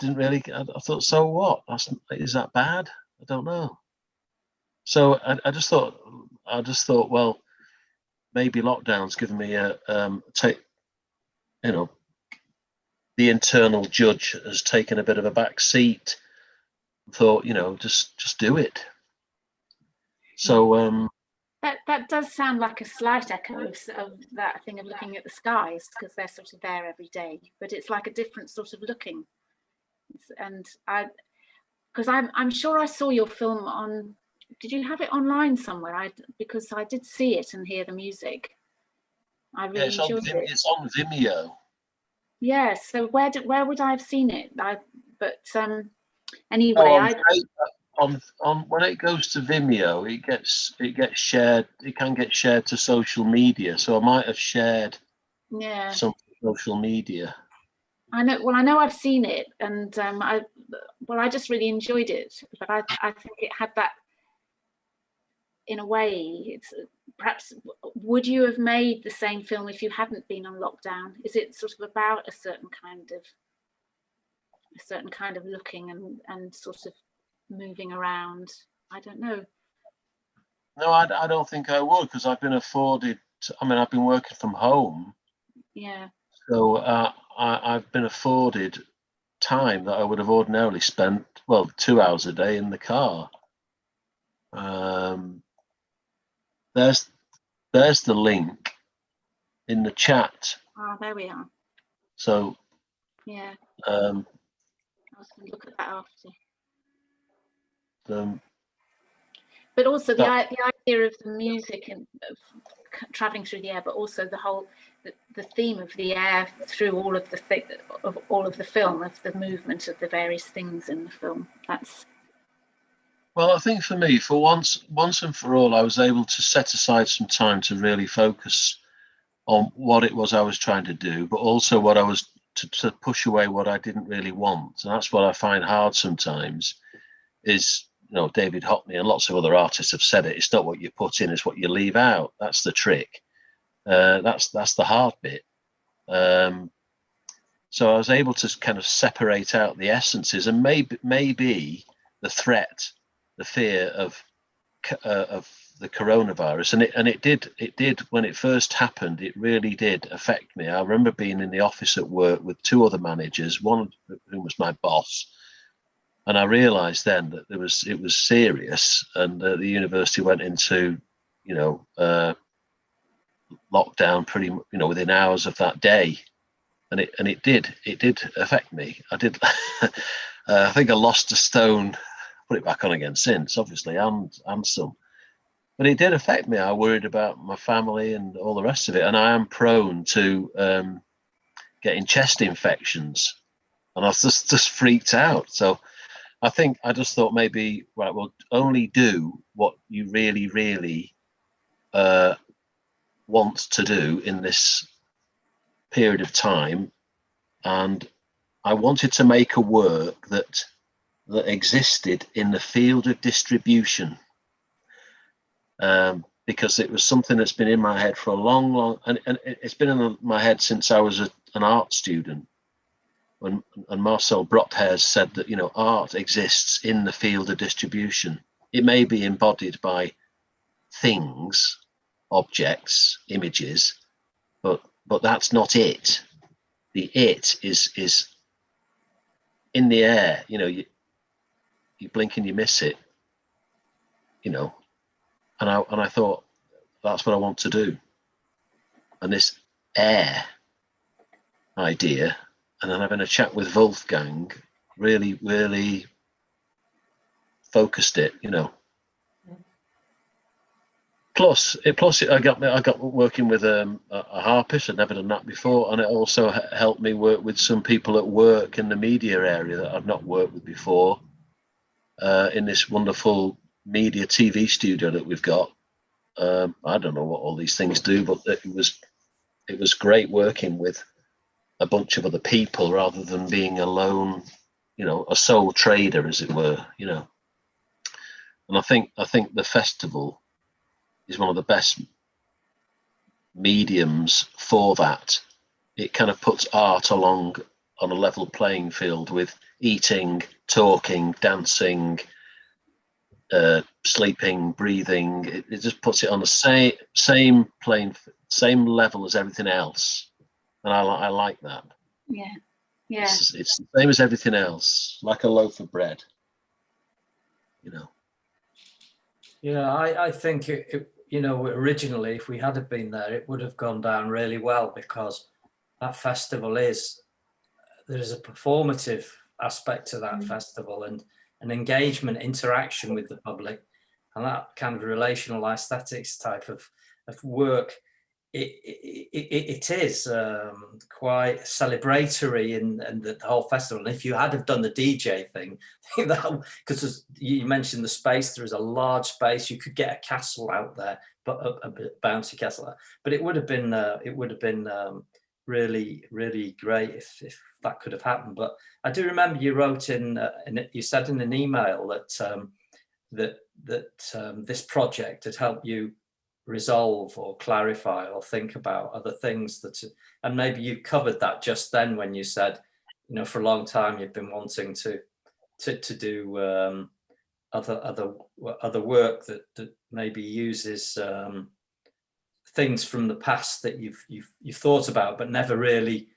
thought, so what? Is that bad? I don't know. So I just thought, well, maybe lockdown's given me the internal judge has taken a bit of a back seat. Thought, just do it. So that does sound like a slight echo of that thing of looking at the skies, because they're sort of there every day, but it's like a different sort of looking. And because I'm sure I saw your film on. Did you have it online somewhere? Because I did see it and hear the music. I really enjoyed it. It's on Vimeo. Yeah, so where would I have seen it? Anyway, on when it goes to Vimeo, it gets shared. It can get shared to social media. So I might have shared some social media. I know I've seen it, and I just really enjoyed it. But I think it had that, in a way. It's perhaps, would you have made the same film if you hadn't been on lockdown? Is it sort of about a certain kind of looking and sort of moving around? I don't know. No, I don't think I would, because I've been afforded. I've been working from home. Yeah. So I've been afforded time that I would have ordinarily spent, 2 hours a day in the car. There's the link in the chat. Oh, there we are. So yeah, I was going to look at that after. But also the idea of the music and of traveling through the air, but also the theme of the air through all of the film, of the movement of the various things in the film. Well, I think for me, for once and for all, I was able to set aside some time to really focus on what it was I was trying to do, but also what I was to push away what I didn't really want. And that's what I find hard sometimes is, David Hockney and lots of other artists have said it. It's not what you put in, it's what you leave out. That's the trick. That's the hard bit. So I was able to kind of separate out the essences, and maybe the threat, the fear of the coronavirus, and it did when it first happened. It really did affect me. I remember being in the office at work with two other managers, one of whom was my boss, and I realised then that it was serious, and the university went into lockdown pretty within hours of that day, and it did affect me. I did. I think I lost a stone. Put it back on again since, obviously, and some. But it did affect me. I worried about my family and all the rest of it, and I am prone to getting chest infections, and I was just freaked out. So I think I just thought maybe, right, well, only do what you really, really want to do in this period of time, and I wanted to make a work that existed in the field of distribution, because it was something that's been in my head for a long, and it's been in my head since I was an art student. And Marcel Brothaers said that art exists in the field of distribution. It may be embodied by things, objects, images, but that's not it. The it is in the air. You blink and you miss it, and I thought that's what I want to do. And this air idea, and then having a chat with Wolfgang, really, really focused it, Plus, I got working with a harpist. I'd never done that before, and it also helped me work with some people at work in the media area that I've not worked with before. In this wonderful media TV studio that we've got. I don't know what all these things do, but it was great working with a bunch of other people rather than being alone, a sole trader, as it were, And I think the festival is one of the best mediums for that. It kind of puts art along on a level playing field with eating, talking, dancing, sleeping, breathing. It just puts it on the same level as everything else, and I like that. Yeah. It's the same as everything else, like a loaf of bread. Yeah, I think originally, if we had been there, it would have gone down really well, because that festival there's a performative aspect to that festival, and an engagement, interaction with the public, and that kind of relational aesthetics type of work it is quite celebratory in the whole festival. And if you had have done the DJ thing, because you mentioned the space, there is a large space. You could get a castle out there, but a bouncy castle. But it would have been really, really great if that could have happened. But I do remember you wrote you said in an email that this project had helped you resolve or clarify or think about other things and maybe you covered that just then when you said, for a long time you've been wanting to do other work that maybe uses things from the past that you've thought about but never really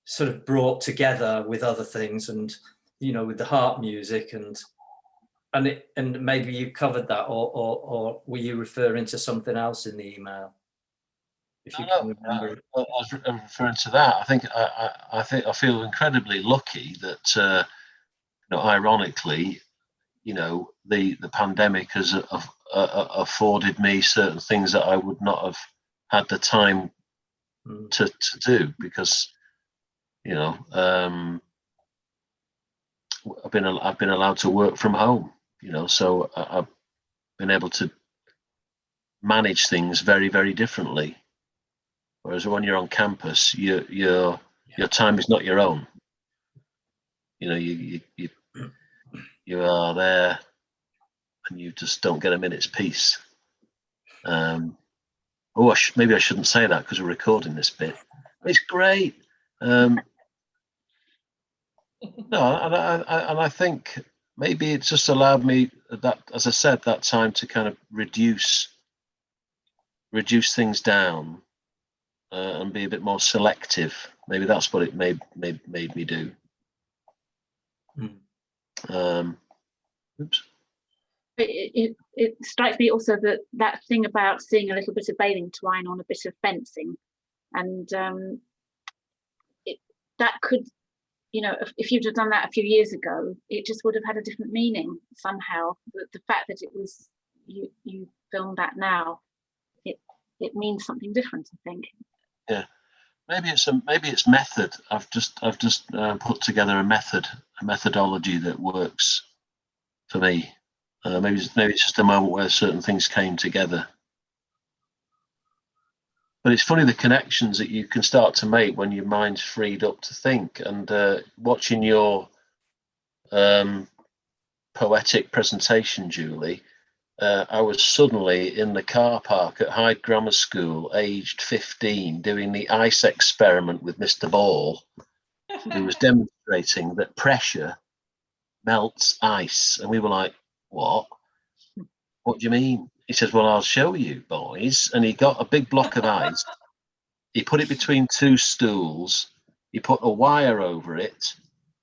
sort of brought together with other things, and with the harp music and maybe you covered that, or were you referring to something else in the email? If you can remember. I was referring to that. I think I feel incredibly lucky that ironically, the pandemic has afforded me certain things that I would not have had the time to do, because I've been allowed to work from home. So I've been able to manage things very, very differently. Whereas when you're on campus, your time is not your own. You are there, and you just don't get a minute's peace. Maybe I shouldn't say that because we're recording this bit. It's great. No, and I think maybe it's just allowed me that, as I said, that time to kind of reduce things down and be a bit more selective. Maybe that's what it made me do. Oops. It strikes me also that thing about seeing a little bit of baling twine on a bit of fencing, and that could, if you'd have done that a few years ago, it just would have had a different meaning somehow. The fact that it was you filmed that now, it means something different, I think. Yeah, maybe it's method. I've just put together a methodology that works for me. Maybe it's just a moment where certain things came together. But it's funny the connections that you can start to make when your mind's freed up to think. And watching your poetic presentation, Julie, I was suddenly in the car park at Hyde Grammar School, aged 15, doing the ice experiment with Mr. Ball, who was demonstrating that pressure melts ice. And we were like, what? What do you mean? He says, well, I'll show you, boys. And he got a big block of ice. He put it between two stools. He put a wire over it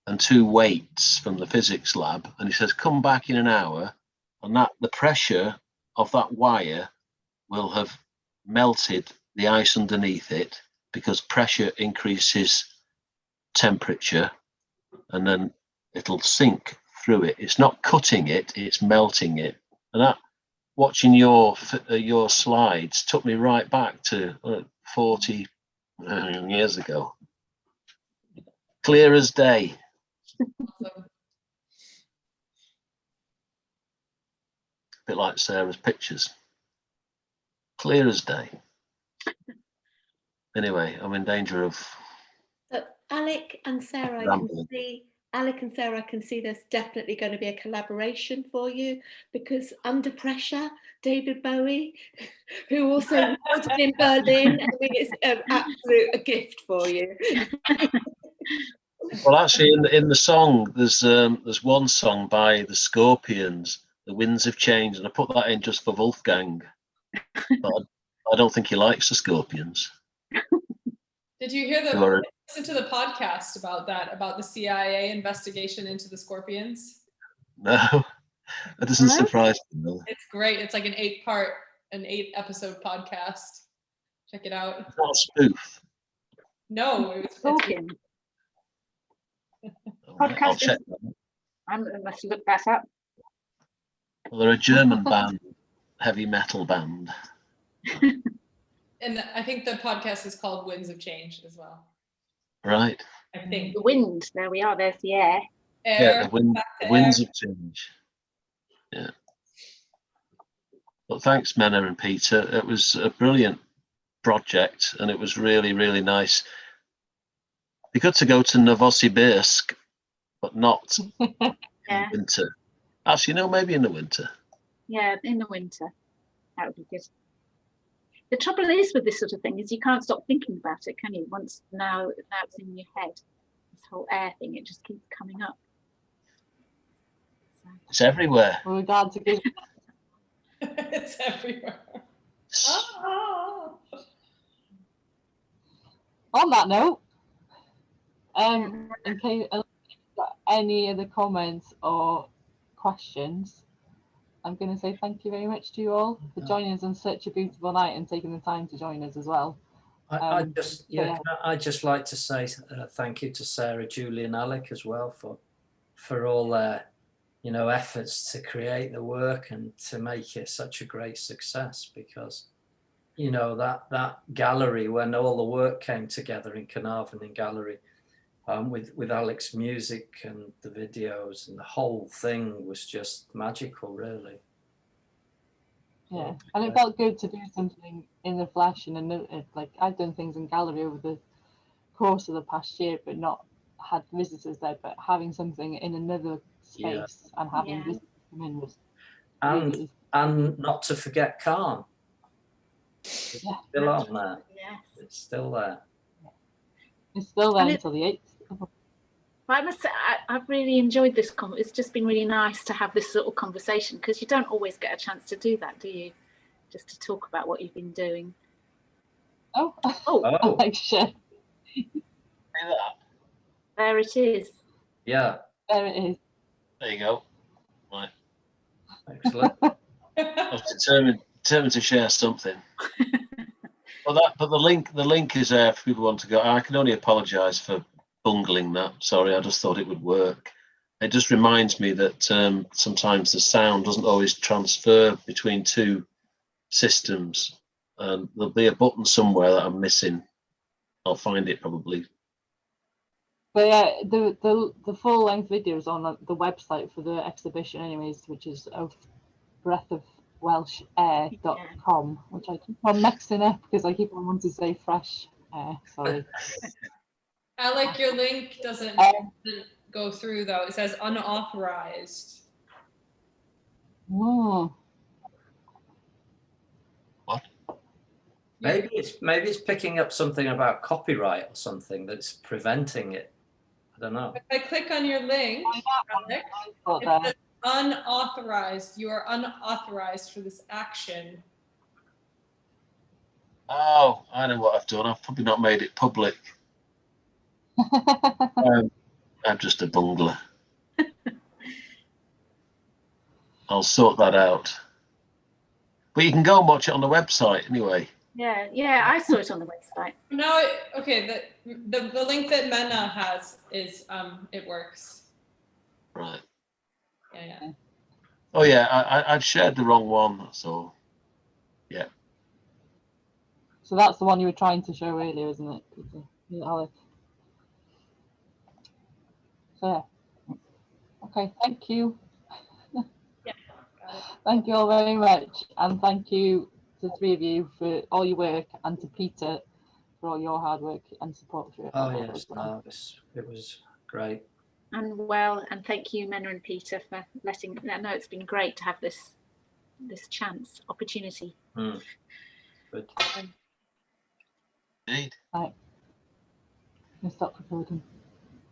and two weights from the physics lab. And he says, come back in an hour, and the pressure of that wire will have melted the ice underneath it, because pressure increases temperature, and then it'll sink through it. It's not cutting it, it's melting it. And that, watching your slides, took me right back to 40 years ago. Clear as day. Awesome. A bit like Sarah's pictures. Clear as day. Anyway, I'm in danger of Alec and Sarah, I can see there's definitely going to be a collaboration for you, because Under Pressure, David Bowie, who also recorded in Berlin, I think it's an absolute gift for you. Well, actually, in the song, there's one song by the Scorpions, The Winds Have Changed, and I put that in just for Wolfgang. But I don't think he likes the Scorpions. Did you hear listen to the podcast about that, about the CIA investigation into the Scorpions? No, that doesn't surprise me. No. It's great. It's like an 8-episode podcast. Check it out. It's not a spoof. No, it's Talking. Right, I'll check that. I must look that up. Well, they're a German band, heavy metal band. and I think the podcast is called Winds of Change as well. Right. I think. The wind, there we are, there's the air. Yeah, the winds of change. Yeah. Well, thanks, Menna and Peter. It was a brilliant project, and it was really, really nice. Be good to go to Novosibirsk, but not in the winter. Actually, no, maybe in the winter. Yeah, in the winter. That would be good. The trouble is with this sort of thing is you can't stop thinking about it, can you? Once now it's in your head, this whole air thing, it just keeps coming up. So. It's everywhere. With regard to give It's everywhere. Oh. on that note, in case you've got any other comments or questions, I'm going to say thank you very much to you all for joining us on such a beautiful night and taking the time to join us as well. I'd just like to say thank you to Sarah, Julie, and Alec as well for all their efforts to create the work and to make it such a great success, because that gallery, when all the work came together in Carnarvon in gallery, with Alec's music and the videos, and the whole thing was just magical, really. Yeah, and it felt good to do something in the flesh, and like I've done things in gallery over the course of the past year, but not had visitors there. But having something in another space and having visitors come in was and not to forget CARN. It's still on there. Yes. It's still there. It's still there until the 8th. I must say, I've really enjoyed this. It's just been really nice to have this sort of conversation, because you don't always get a chance to do that, do you? Just to talk about what you've been doing. Oh. Like shit. There it is. Yeah. There it is. There you go. Right. Excellent. I was determined to share something. But the link is there for people who want to go. I can only apologise for bungling that. Sorry, I just thought it would work. It just reminds me that sometimes the sound doesn't always transfer between two systems. There'll be a button somewhere that I'm missing. I'll find it probably. But yeah, the full length video is on the website for the exhibition, anyways, which is breathofwelshair.com, which I keep on mixing up because I keep on wanting to say fresh air. Sorry. Alec, your link doesn't go through though. It says unauthorized. Oh. What? Maybe it's picking up something about copyright or something that's preventing it. I don't know. If I click on your link, Alec, it says unauthorized. You are unauthorized for this action. Oh, I know what I've done. I've probably not made it public. I'm just a bungler. I'll sort that out. But you can go and watch it on the website anyway. Yeah, I saw it on the website. No, okay. The link that Menna has is it works. Right. Yeah. Oh yeah, I've shared the wrong one. So yeah. So that's the one you were trying to show earlier, isn't it, Peter? Yeah, Alec. So yeah. Okay, thank you. Yeah, got it. Thank you all very much, and thank you to the three of you for all your work, and to Peter for all your hard work and support through it. Oh yes, no, it was great. And thank you, Menna and Peter, for letting me know. It's been great to have this chance, opportunity. Good. Indeed. Right. Let's stop recording.